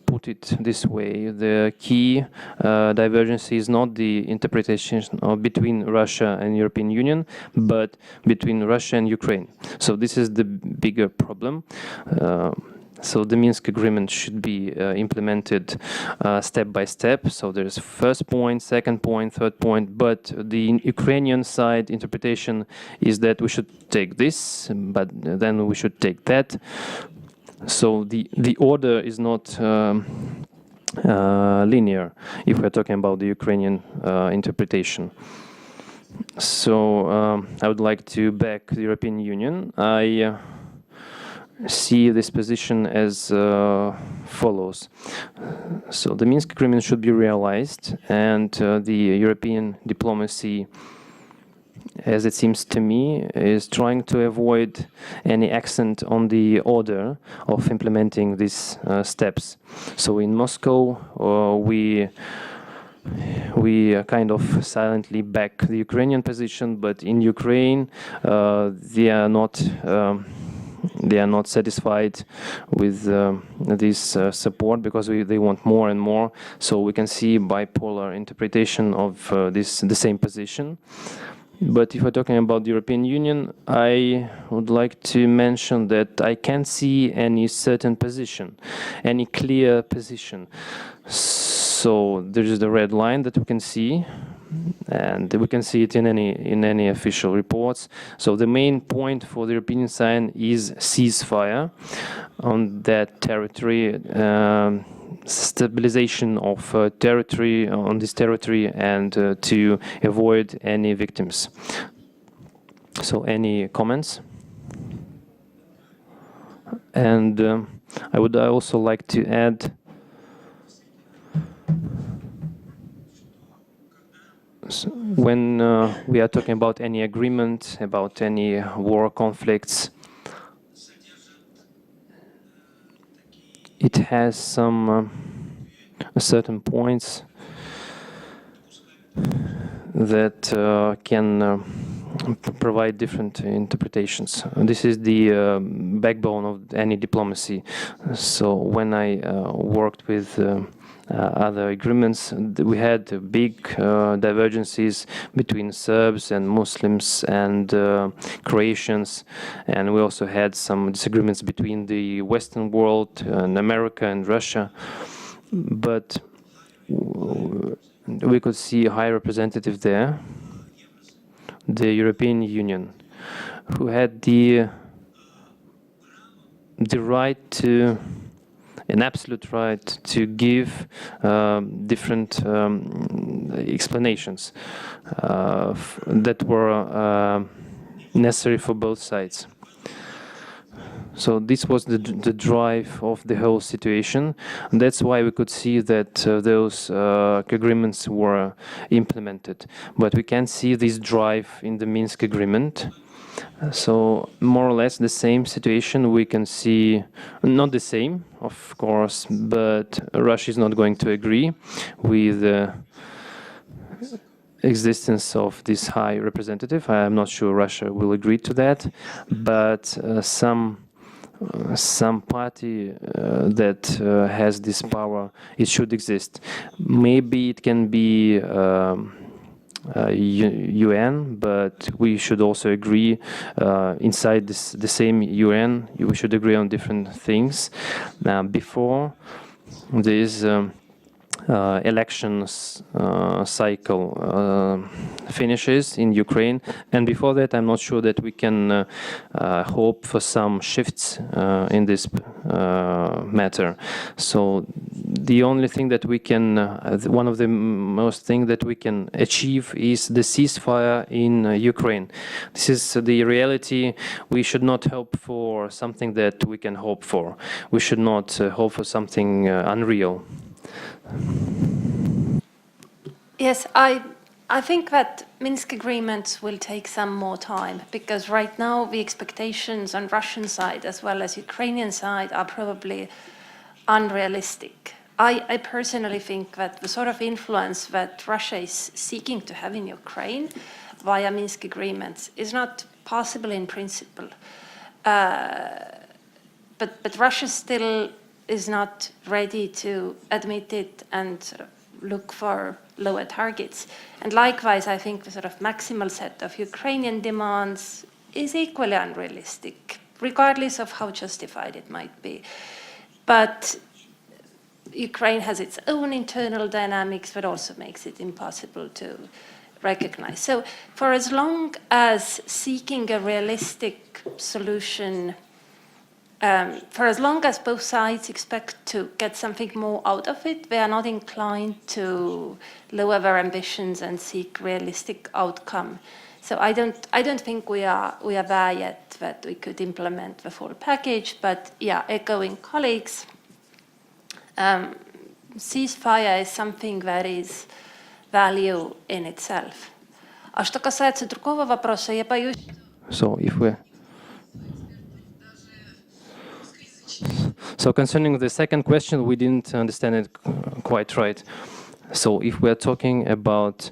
put it this way: the key divergence is not the interpretation between Russia and European Union, but between Russia and Ukraine. So this is the bigger problem. So the Minsk agreement should be implemented step by step. So there's first point, second point, third point. But the Ukrainian side interpretation is that we should take this, but then we should take that. So the order is not linear if we're talking about the Ukrainian interpretation. So I would like to back the European Union. I see this position as follows. So the Minsk agreement should be realized, and the European diplomacy, as it seems to me, is trying to avoid any accent on the order of implementing these steps. So in Moscow, we kind of silently back the Ukrainian position, but in Ukraine, they are not satisfied with this support because they want more and more. So we can see bipolar interpretation of the same position. But if we're talking about the European Union, I would like to mention that I can't see any certain position, any clear position. So there is the red line that we can see, and we can see it in any official reports. So the main point for the European side is ceasefire on that territory, stabilization of territory on this territory, and to avoid any victims. So any comments? And I would also like to add when we are talking about any agreement, about any war conflicts, it has some certain points that can provide different interpretations. This is the backbone of any diplomacy. So when I worked with other agreements. We had big divergences between Serbs and Muslims and Croatians, and we also had some disagreements between the Western world and America and Russia. But we could see a high representative there, the European Union, who had the right to, an absolute right to give different explanations that were necessary for both sides. So this was the drive of the whole situation. And that's why we could see that those agreements were implemented. But we can see this drive in the Minsk agreement. So more or less the same situation we can see, not the same, of course, but Russia is not going to agree with the existence of this high representative. I am not sure Russia will agree to that, but some party that has this power, it should exist. Maybe it can be UN, but we should also agree inside the same UN. We should agree on different things. Before this elections cycle finishes in Ukraine, and before that I'm not sure that we can hope for some shifts in this matter. So the only thing that we can, one of the most thing that we can achieve is the ceasefire in Ukraine. This is the reality. We should not hope for something that we can hope for. We should not hope for something unreal. Yes, I think that Minsk agreements will take some more time, because right now the expectations on Russian side as well as Ukrainian side are probably unrealistic. I personally think that the sort of influence that Russia is seeking to have in Ukraine via Minsk agreements is not possible in principle. But Russia still is not ready to admit it and sort of look for lower targets. And likewise, I think the sort of maximal set of Ukrainian demands is equally unrealistic, regardless of how justified it might be. But Ukraine has its own internal dynamics that also makes it impossible to recognize. So for as long as seeking a realistic solution, for as long as both sides expect to get something more out of it, they are not inclined to lower their ambitions and seek realistic outcome. So I don't think we are there yet that we could implement the full package. But yeah, echoing colleagues, ceasefire is something that is value in itself. А что касается другого вопроса, я боюсь. So concerning the second question, we didn't understand it quite right. So if we're talking about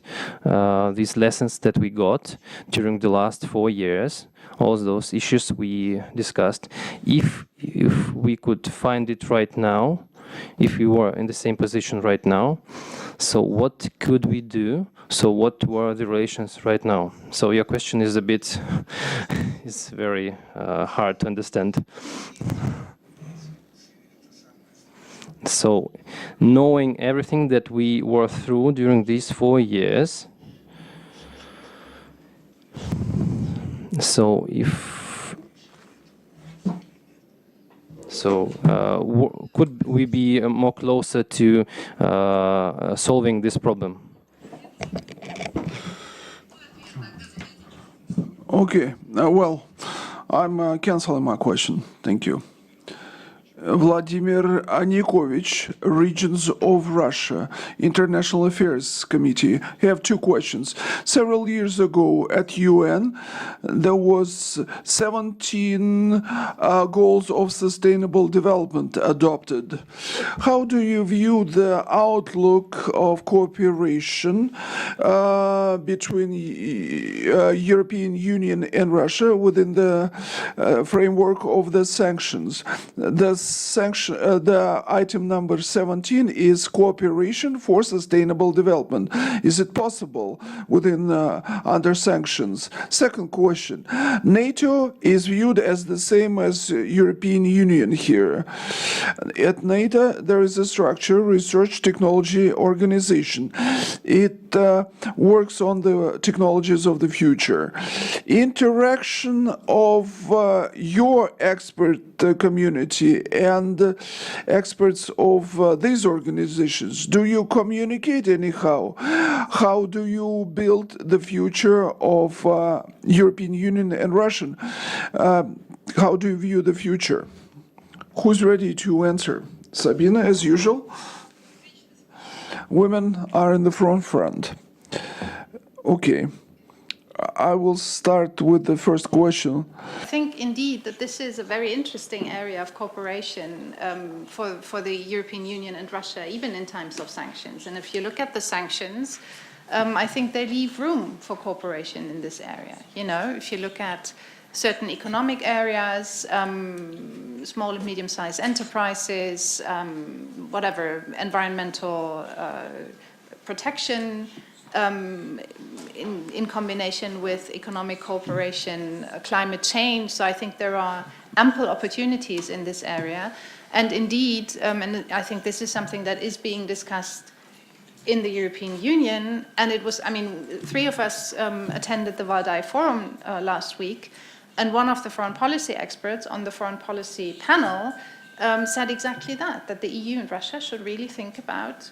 these lessons that we got during the last 4 years, all those issues we discussed, if we could find it right now, if we were in the same position right now, so what could we do? So what were the relations right now? So your question is a bit, is very hard to understand. So, knowing everything that we were through during these 4 years, so could we be more closer to solving this problem? Okay, well, I'm canceling my question. Thank you. Vladimir Anikovich, Regions of Russia, International Affairs Committee. I have 2 questions. Several years ago at UN, there was 17 goals of sustainable development adopted. How do you view the outlook of cooperation between European Union and Russia within the framework of the sanctions? Does the item number 17 is cooperation for sustainable development. Is it possible within under sanctions? Second question: NATO is viewed as the same as European Union here. At NATO, there is a structure, research technology organization. It works on the technologies of the future. Interaction of your expert community and experts of these organizations. Do you communicate anyhow? How do you build the future of European Union and Russian? How do you view the future? Who's ready to answer? Sabine, as usual. Women are in the front. Okay. I will start with the first question. I think indeed that this is a very interesting area of cooperation for the European Union and Russia, even in times of sanctions. And if you look at the sanctions, I think they leave room for cooperation in this area. You know, if you look at certain economic areas, small and medium-sized enterprises, whatever, environmental protection, in combination with economic cooperation, climate change. So I think there are ample opportunities in this area. And indeed, and I think this is something that is being discussed in the European Union. And it was, I mean, three of us attended the Valdai Forum last week. And one of the foreign policy experts on the foreign policy panel said exactly that the EU and Russia should really think about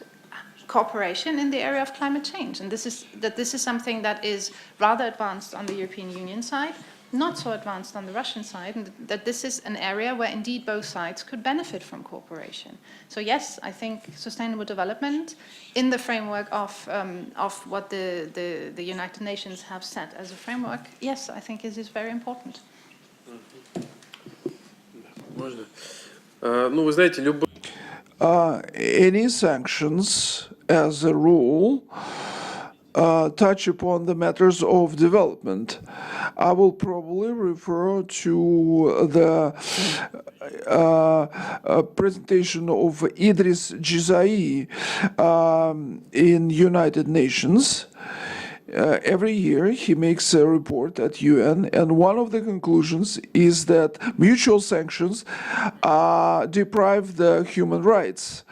cooperation in the area of climate change. And this is something that is rather advanced on the European Union side, not so advanced on the Russian side, and that this is an area where indeed both sides could benefit from cooperation. So yes, I think sustainable development in the framework of what the United Nations have set as a framework, yes, I think it is very important. Можно? Ну, вы знаете, любой... Any sanctions, as a rule, touch upon the matters of development. I will probably refer to the presentation of Idris Jizai in United Nations. Every year he makes a report at UN, and one of the conclusions is that mutual sanctions deprive the human rights.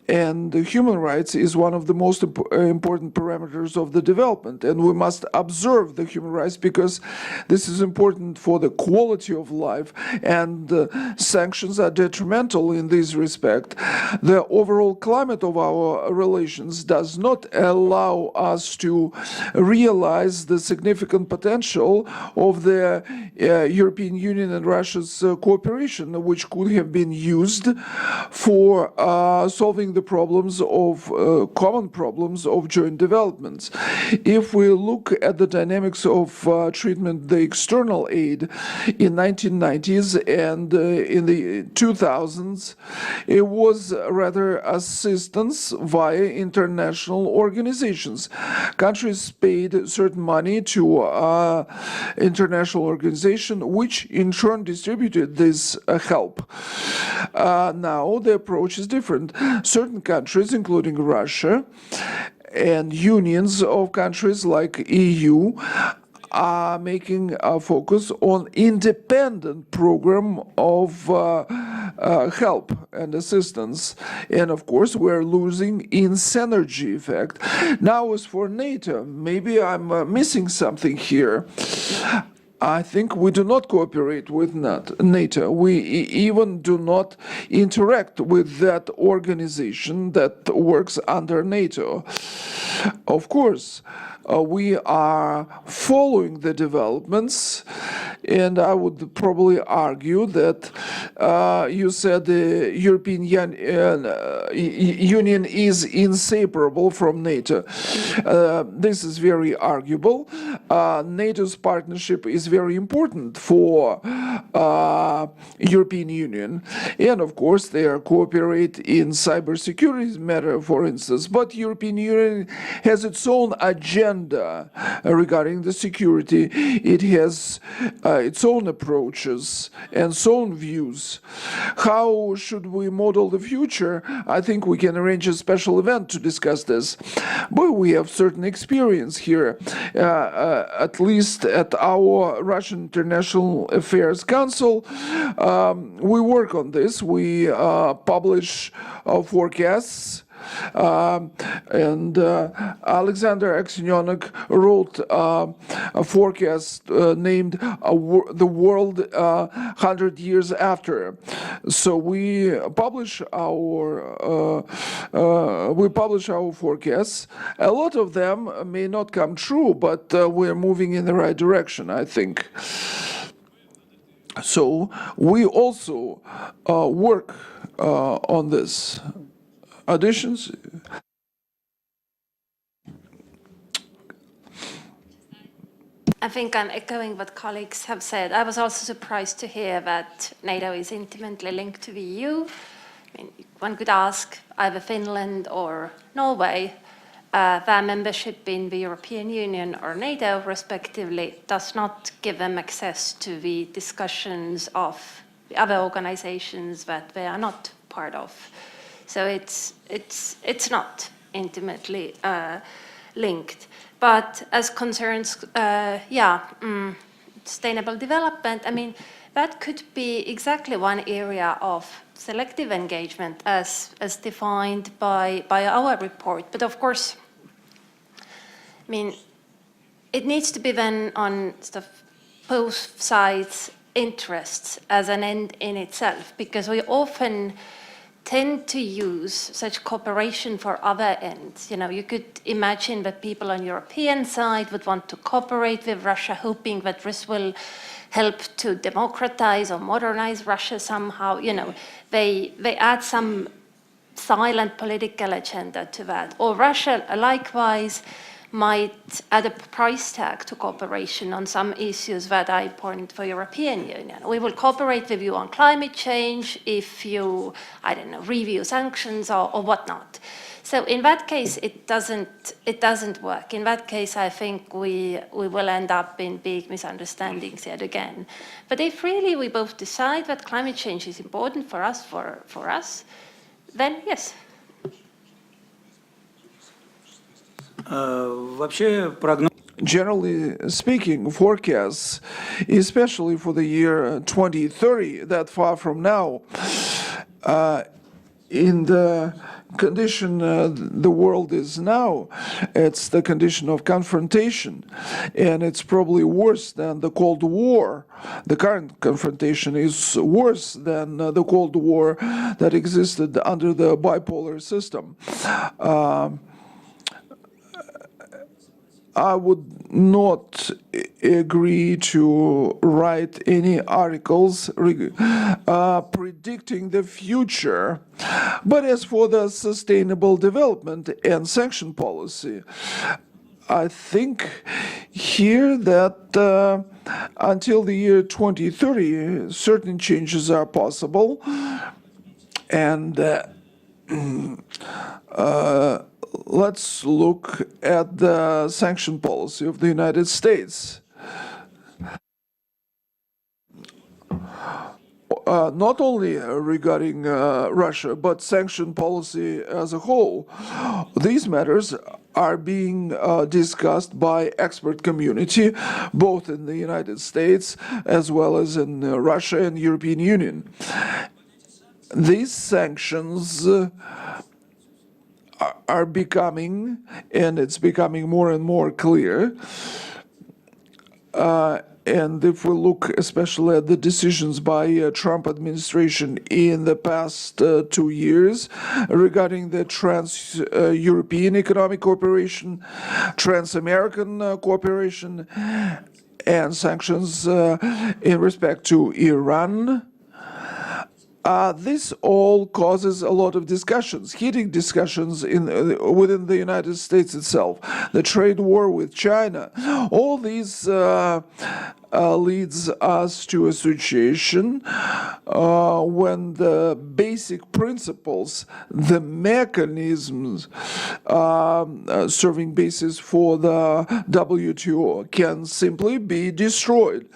And human rights is one of the most important parameters of the development, and we must observe the human rights because this is important for the quality of life, and sanctions are detrimental in this respect. The overall climate of our relations does not allow us to realize the significant potential of the European Union and Russia's cooperation, which could have been used for solving the problems of common problems of joint developments. If we look at the dynamics of treatment, the external aid in 1990s and in the 2000s, it was rather assistance via international organizations. Countries paid certain money to international organization, which in turn distributed this help. Now the approach is different. Certain countries, including Russia, and unions of countries like EU, are making a focus on independent program of help and assistance. And of course, we're losing in synergy effect. Now, as for NATO, maybe I'm missing something here. I think we do not cooperate with NATO. We even do not interact with that organization that works under NATO. Of course, we are following the developments, and I would probably argue that you said the European Union is inseparable from NATO. This is very arguable. NATO's partnership is very important for European Union, and of course they are cooperate in cybersecurity matter, for instance. But European Union has its own agenda agenda regarding the security. It has its own approaches and its own views. How should we model the future? I think we can arrange a special event to discuss this. But we have certain experience here, at least at our Russian International Affairs Council. We work on this. We publish forecasts. And Alexander Aksenyonok wrote a forecast named "The World 100 Years After." So we publish our forecasts. A lot of them may not come true, but we're moving in the right direction, I think. So we also work on this. Additions? I think I'm echoing what colleagues have said. I was also surprised to hear that NATO is intimately linked to the EU. I mean, one could ask either Finland or Norway, their membership in the European Union or NATO, respectively, does not give them access to the discussions of the other organizations that they are not part of. So it's not intimately linked. But as concerns, sustainable development, I mean, that could be exactly one area of selective engagement as defined by our report. But of course, I mean, it needs to be then on sort of both sides' interests as an end in itself, because we often tend to use such cooperation for other ends. You know, you could imagine that people on European side would want to cooperate with Russia, hoping that this will help to democratize or modernize Russia somehow. You know, they add some silent political agenda to that. Or Russia, likewise, might add a price tag to cooperation on some issues that are important for European Union. We will cooperate with you on climate change if you, I don't know, review sanctions or whatnot. So in that case, it doesn't work. In that case, I think we will end up in big misunderstandings yet again. But if really we both decide that climate change is important for us, then yes. Generally speaking, forecasts, especially for the year 2030, that far from now, in the condition the world is now, it's the condition of confrontation, and it's probably worse than the Cold War. The current confrontation is worse than the Cold War that existed under the bipolar system. I would not agree to write any articles predicting the future. But as for the sustainable development and sanction policy, I think here that until the year 2030, certain changes are possible. And let's look at the sanction policy of the United States. Not only regarding Russia, but sanction policy as a whole. These matters are being discussed by expert community, both in the United States as well as in Russia and European Union. These sanctions are becoming, and it's becoming more and more clear. And if we look especially at the decisions by Trump administration in the past 2 years regarding the trans-European economic cooperation, trans-American cooperation, and sanctions in respect to Iran, this all causes a lot of discussions, heated discussions within the United States itself. The trade war with China, all these leads us to a situation when the basic principles, the mechanisms serving basis for the WTO can simply be destroyed.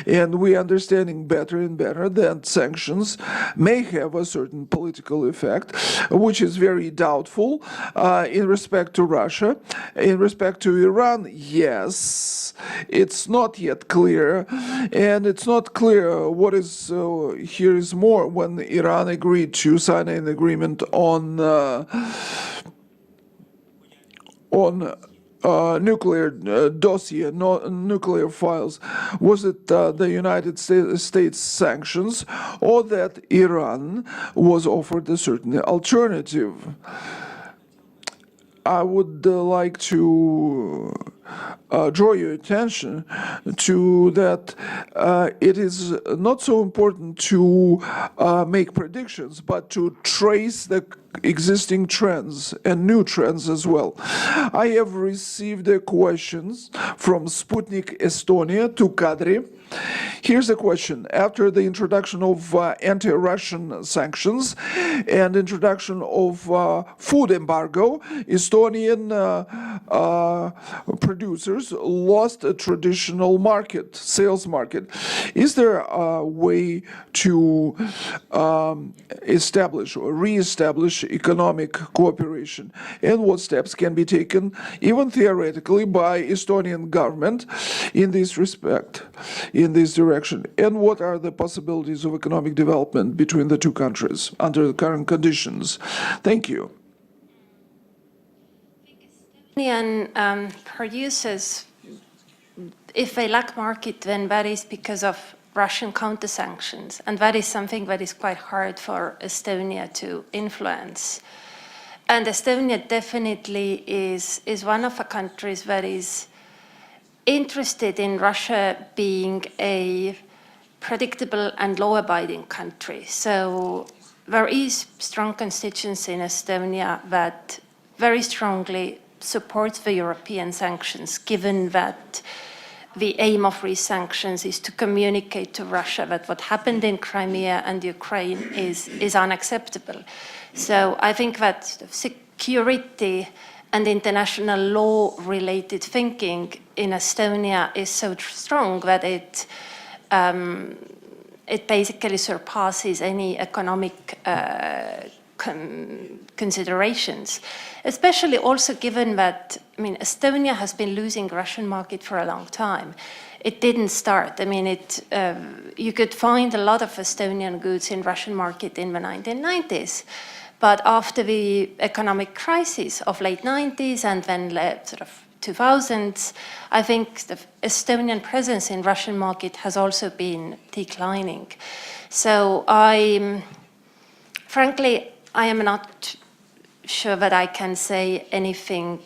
And we're understanding better and better that sanctions may have a certain political effect, which is very doubtful in respect to Russia. In respect to Iran, yes, it's not yet clear. And it's not clear what is here is more when Iran agreed to sign an agreement on nuclear dossier, nuclear files. Was it the United States sanctions, or that Iran was offered a certain alternative? I would like to draw your attention to that it is not so important to make predictions, but to trace the existing trends and new trends as well. I have received questions from Sputnik Estonia to Kadri. Here's the question. After the introduction of anti-Russian sanctions and introduction of food embargo, Estonian producers lost a traditional market, sales market. Is there a way to establish or re-establish economic cooperation? And what steps can be taken, even theoretically, by Estonian government in this respect, in this direction? And what are the possibilities of economic development between the two countries under the current conditions? Thank you. Estonian producers, if they lack market, then that is because of Russian counter-sanctions, and that is something that is quite hard for Estonia to influence. And Estonia definitely is one of the countries that is interested in Russia being a predictable and law-abiding country. So there is strong constituency in Estonia that very strongly supports the European sanctions, given that the aim of these sanctions is to communicate to Russia that what happened in Crimea and Ukraine is unacceptable. So I think that security and international law-related thinking in Estonia is so strong that it basically surpasses any economic considerations, especially also given that, I mean, Estonia has been losing Russian market for a long time. It didn't start. I mean, you could find a lot of Estonian goods in Russian market in the 1990s. But after the economic crisis of late 90s and then sort of 2000s, I think the Estonian presence in Russian market has also been declining. So frankly, I am not sure that I can say anything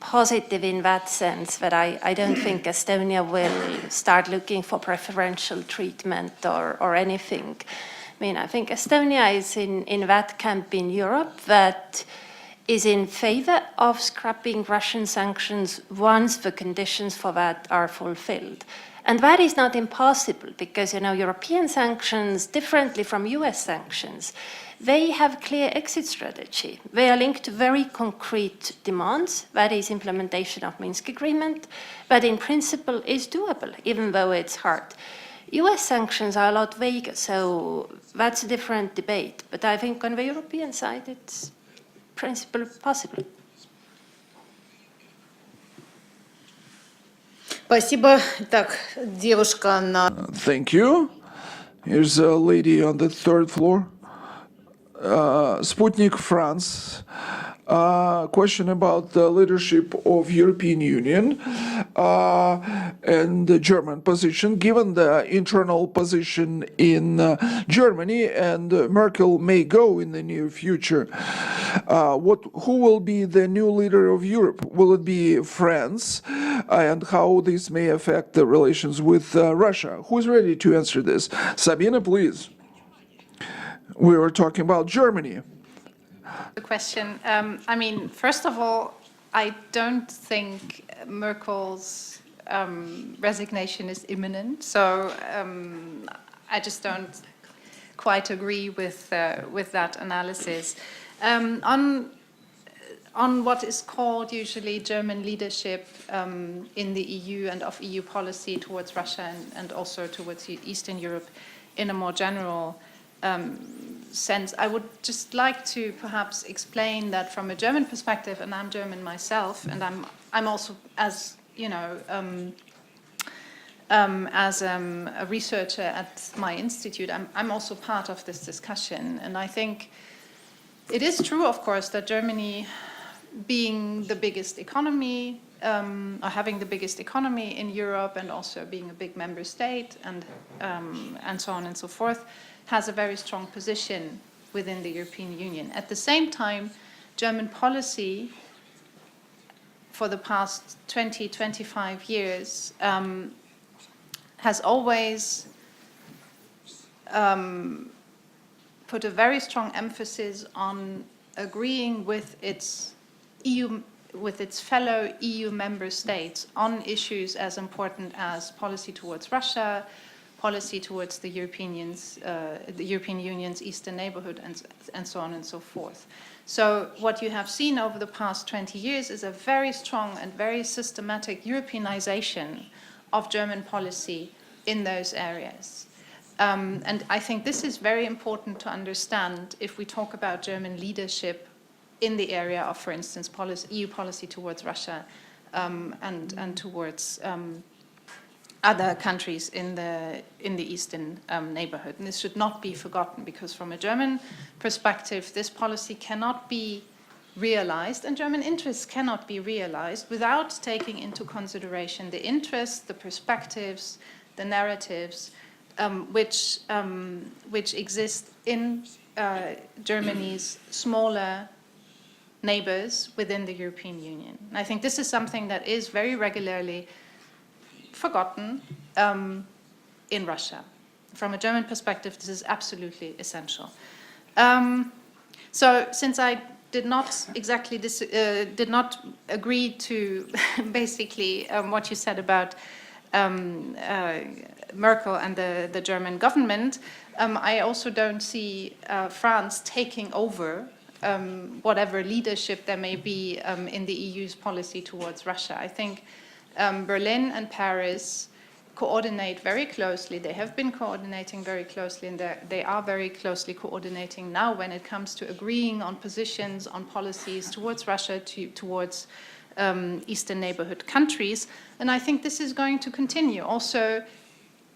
positive in that sense, that I don't think Estonia will start looking for preferential treatment or anything. I mean, I think Estonia is in that camp in Europe that is in favor of scrapping Russian sanctions once the conditions for that are fulfilled. And that is not impossible because, you know, European sanctions, differently from US sanctions, they have clear exit strategy. They are linked to very concrete demands, that is implementation of Minsk agreement, but in principle is doable, even though it's hard. US sanctions are a lot vaguer, so that's a different debate. But I think on the European side, it's in principle possible. Спасибо. Так, девушка на... Thank you. Here's a lady on the third floor. Sputnik, France. Question about the leadership of European Union and the German position, given the internal position in Germany, and Merkel may go in the near future. Who will be the new leader of Europe? Will it be France? And how this may affect the relations with Russia? Who's ready to answer this? Sabine, please. We were talking about Germany. The question, I mean, first of all, I don't think Merkel's resignation is imminent, so I just don't quite agree with that analysis. On what is called usually German leadership in the EU and of EU policy towards Russia and also towards Eastern Europe in a more general sense, I would just like to perhaps explain that from a German perspective, and I'm German myself, and I'm also, as you know, as a researcher at my institute, I'm also part of this discussion, and I think it is true, of course, that Germany, being the biggest economy, or having the biggest economy in Europe, and also being a big member state, and so on and so forth, has a very strong position within the European Union. At the same time, German policy for the past 20, 25 years has always put a very strong emphasis on agreeing with its fellow EU member states on issues as important as policy towards Russia, policy towards the European Union's eastern neighborhood, and so on and so forth. So what you have seen over the past 20 years is a very strong and very systematic Europeanization of German policy in those areas. And I think this is very important to understand if we talk about German leadership in the area of, for instance, EU policy towards Russia and towards other countries in the eastern neighborhood. And this should not be forgotten, because from a German perspective, this policy cannot be realized, and German interests cannot be realized without taking into consideration the interests, the perspectives, the narratives which exist in Germany's smaller neighbors within the European Union. And I think this is something that is very regularly forgotten in Russia. From a German perspective, this is absolutely essential. So since I did not exactly did not agree to basically what you said about Merkel and the German government, I also don't see France taking over whatever leadership there may be in the EU's policy towards Russia. I think Berlin and Paris coordinate very closely. They have been coordinating very closely, and they are very closely coordinating now when it comes to agreeing on positions, on policies towards Russia, towards Eastern neighborhood countries. And I think this is going to continue also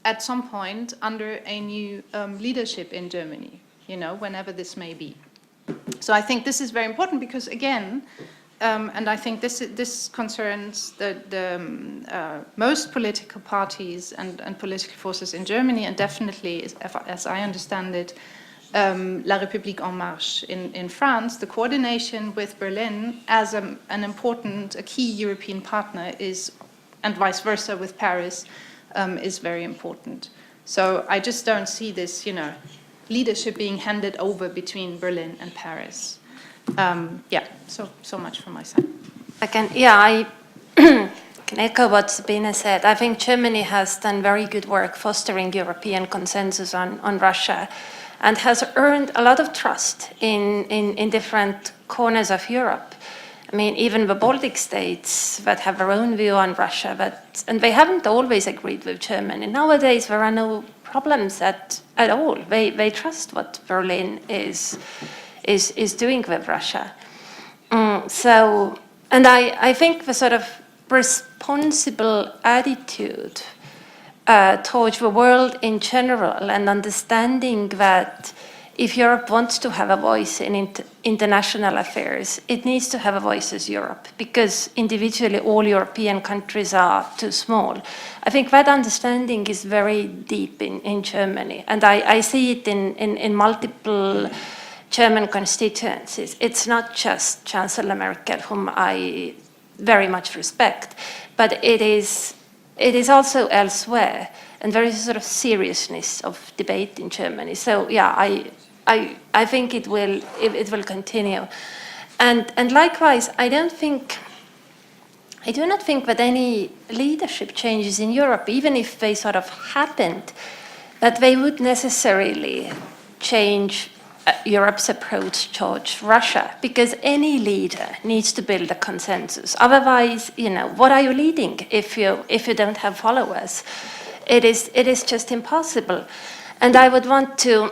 at some point under a new leadership in Germany, you know, whenever this may be. So I think this is very important because, again, and I think this concerns the most political parties and political forces in Germany, and definitely, as I understand it, La République En Marche in France. The coordination with Berlin as a key European partner is, and vice versa with Paris, is very important. So I just don't see this, you know, leadership being handed over between Berlin and Paris. So much from my side. I can echo what Sabine said. I think Germany has done very good work fostering European consensus on Russia, and has earned a lot of trust in different corners of Europe. I mean, even the Baltic states that have their own view on Russia, and they haven't always agreed with Germany. Nowadays, there are no problems at all. They trust what Berlin is doing with Russia. And I think the sort of responsible attitude towards the world in general, and understanding that if Europe wants to have a voice in international affairs, it needs to have a voice as Europe, because individually all European countries are too small. I think that understanding is very deep in Germany, and I see it in multiple German constituencies. It's not just Chancellor Merkel, whom I very much respect, but it is also elsewhere, and there is a sort of seriousness of debate in Germany. So yeah, I think it will continue. And likewise, I do not think that any leadership changes in Europe, even if they sort of happened, that they would necessarily change Europe's approach towards Russia, because any leader needs to build a consensus. Otherwise, what are you leading if you don't have followers? It is just impossible. And I would want to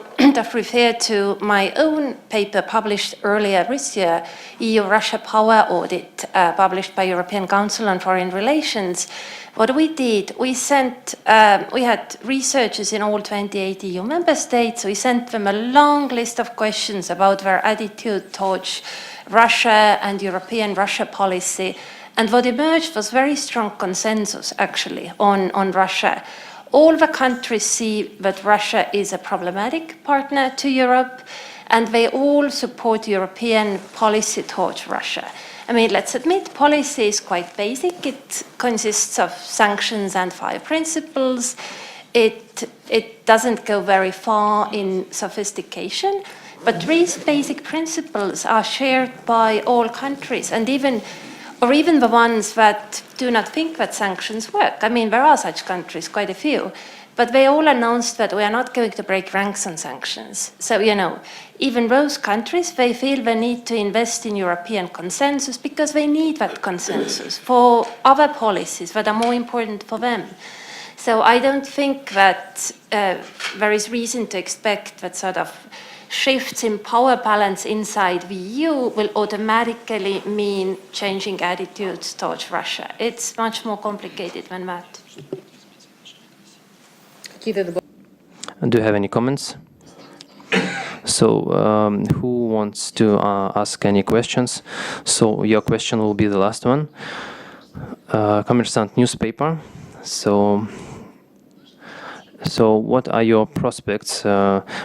refer to my own paper published earlier this year, EU-Russia Power Audit, published by European Council on Foreign Relations. What we did, we had researchers in all 28 EU member states. We sent them a long list of questions about their attitude towards Russia and European Russia policy. And what emerged was very strong consensus, actually, on Russia. All the countries see that Russia is a problematic partner to Europe, and they all support European policy towards Russia. I mean, let's admit, policy is quite basic. It consists of sanctions and 5 principles. It doesn't go very far in sophistication, but these basic principles are shared by all countries, and even the ones that do not think that sanctions work. I mean, there are such countries, quite a few, but they all announced that we are not going to break ranks on sanctions. So, even those countries, they feel they need to invest in European consensus because they need that consensus for other policies that are more important for them. So I don't think that there is reason to expect that sort of shifts in power balance inside the EU will automatically mean changing attitudes towards Russia. It's much more complicated than that. Do you have any comments? So, who wants to ask any questions? So, your question will be the last one. Kommersant newspaper. So what are your prospects?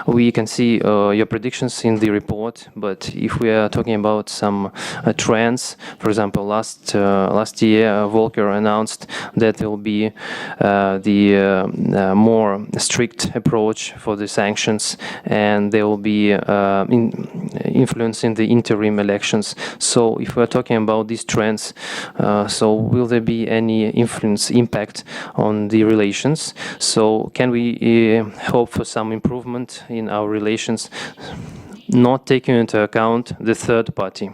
We can see your predictions in the report, but if we are talking about some trends, for example, last year Volcker announced that there will be the more strict approach for the sanctions, and there will be influence in the interim elections. So if we are talking about these trends, so will there be any impact on the relations? So can we hope for some improvement in our relations, not taking into account the third party?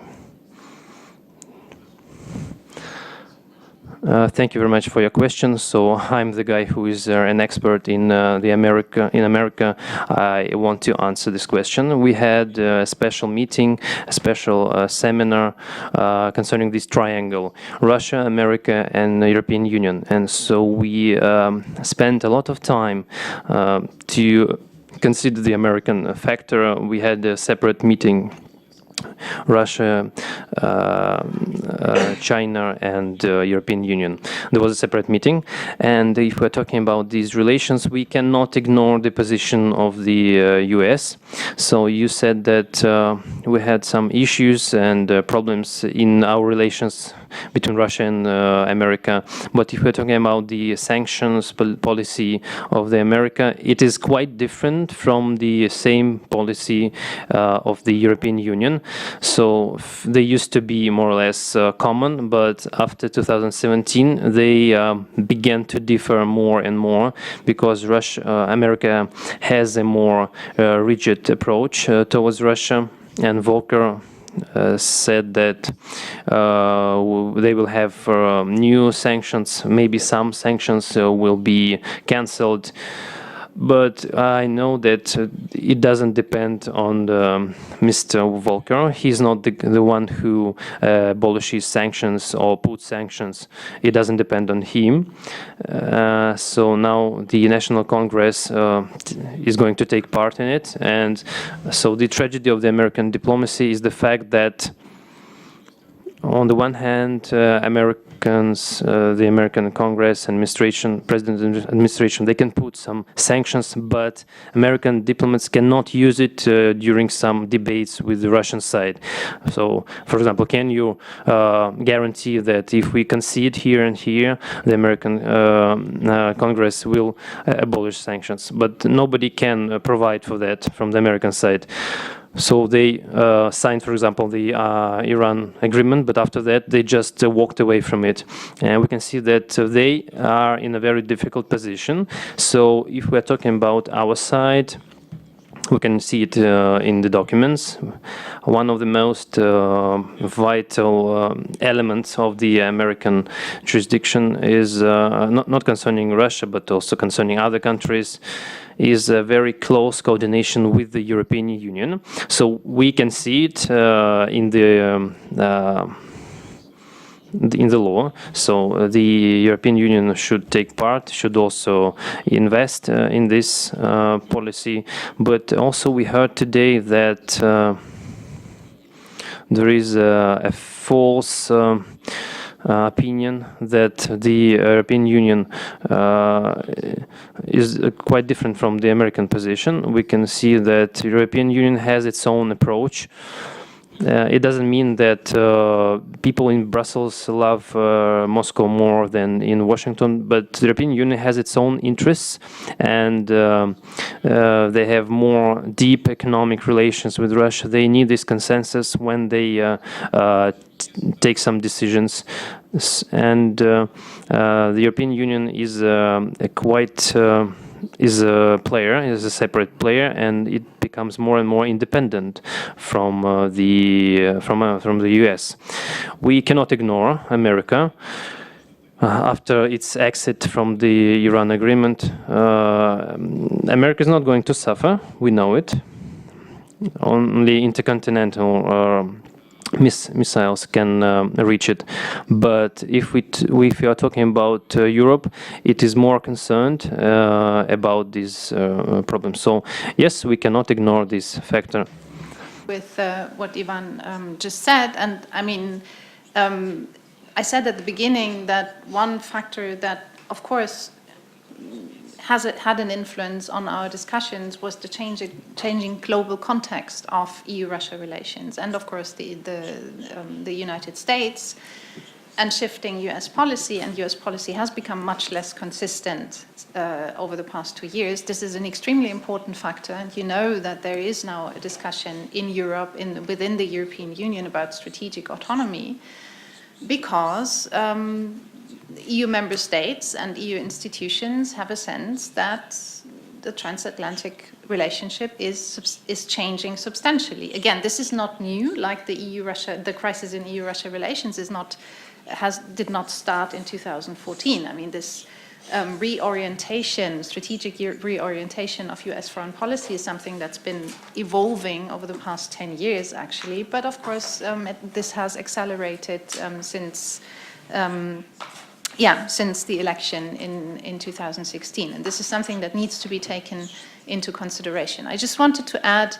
Thank you very much for your question. So I'm the guy who is an expert in America. I want to answer this question. We had a special meeting, a special seminar concerning this triangle: Russia, America, and the European Union. And so we spent a lot of time to consider the American factor. We had a separate meeting. Russia, China, and European Union. There was a separate meeting, and if we're talking about these relations, we cannot ignore the position of the US. So you said that we had some issues and problems in our relations between Russia and America. But if we're talking about the sanctions policy of the America, it is quite different from the same policy of the European Union. So they used to be more or less common, but after 2017 they began to differ more and more, because America has a more rigid approach towards Russia, and Volcker said that they will have new sanctions. Maybe some sanctions will be cancelled. But I know that it doesn't depend on Mr. Volcker. He's not the one who abolishes sanctions or puts sanctions. It doesn't depend on him. So now the National Congress is going to take part in it. And so the tragedy of the American diplomacy is the fact that on the one hand, America Americans, the American Congress, administration, president administration, they can put some sanctions, but American diplomats cannot use it during some debates with the Russian side. So, for example, can you guarantee that if we concede here and here, the American Congress will abolish sanctions? But nobody can provide for that from the American side. So they signed, for example, the Iran agreement, but after that they just walked away from it. And we can see that they are in a very difficult position. So if we're talking about our side, we can see it in the documents. One of the most vital elements of the American jurisdiction is not concerning Russia, but also concerning other countries, is a very close coordination with the European Union. So we can see it in the law. So the European Union should take part, should also invest in this policy. But also we heard today that there is a false opinion that the European Union is quite different from the American position. We can see that the European Union has its own approach. It doesn't mean that people in Brussels love Moscow more than in Washington, but the European Union has its own interests, and they have more deep economic relations with Russia. They need this consensus when they take some decisions, and the European Union is is a player, is a separate player, and it becomes more and more independent from the US. We cannot ignore America. After its exit from the Iran agreement, America is not going to suffer. We know it. Only intercontinental missiles can reach it. But if we are talking about Europe, it is more concerned about this problem. So yes, we cannot ignore this factor. With what Ivan just said, and I mean, I said at the beginning that one factor that, of course, had an influence on our discussions was the changing global context of EU-Russia relations, and of course the United States, and shifting US policy, and US policy has become much less consistent over the past 2 years. This is an extremely important factor, and you know that there is now a discussion in Europe, within the European Union, about strategic autonomy, because EU member states and EU institutions have a sense that the transatlantic relationship is changing substantially. Again, this is not new. Like the crisis in EU-Russia relations did not start in 2014. I mean, this strategic reorientation of US foreign policy is something that's been evolving over the past 10 years, actually. But of course, this has accelerated since the election in 2016. And this is something that needs to be taken into consideration. I just wanted to add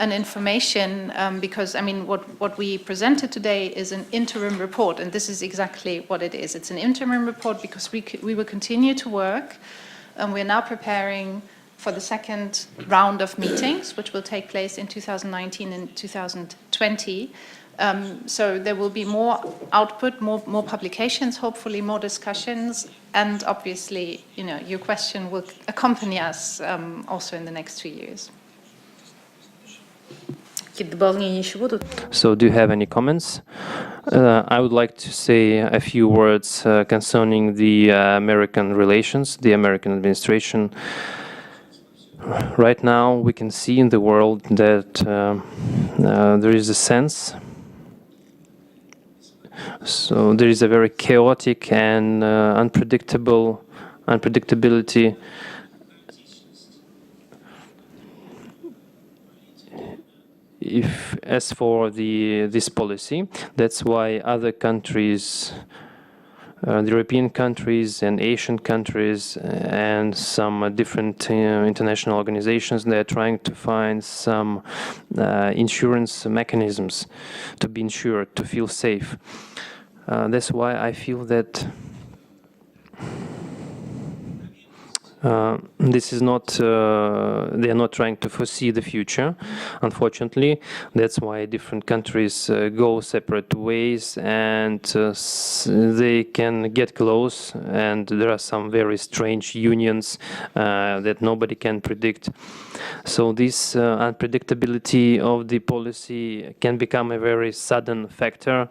an information because, I mean, what we presented today is an interim report, and this is exactly what it is. It's an interim report because we will continue to work, and we're now preparing for the second round of meetings, which will take place in 2019 and 2020. So there will be more output, more publications, hopefully more discussions, and obviously, you know, your question will accompany us also in the next 2 years. So do you have any comments? I would like to say a few words concerning the American relations, the American administration. Right now, we can see in the world that there is a sense. So there is a very chaotic and unpredictability. As for this policy, that's why other countries, the European countries and Asian countries and some different international organizations, they're trying to find some insurance mechanisms to be insured, to feel safe. That's why I feel that this is not, they are not trying to foresee the future, unfortunately. That's why different countries go separate ways, and they can get close, and there are some very strange unions that nobody can predict. So this unpredictability of the policy can become a very sudden factor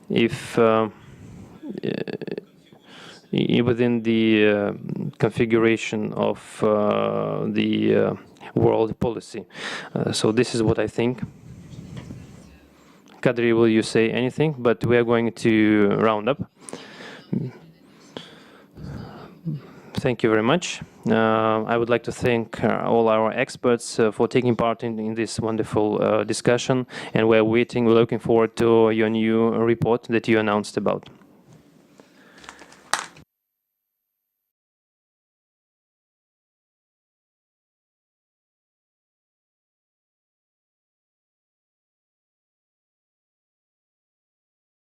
if within the configuration of the world policy. So this is what I think. Kadri, will you say anything? But we are going to round up. Thank you very much. I would like to thank all our experts for taking part in this wonderful discussion, and we're looking forward to your new report that you announced about.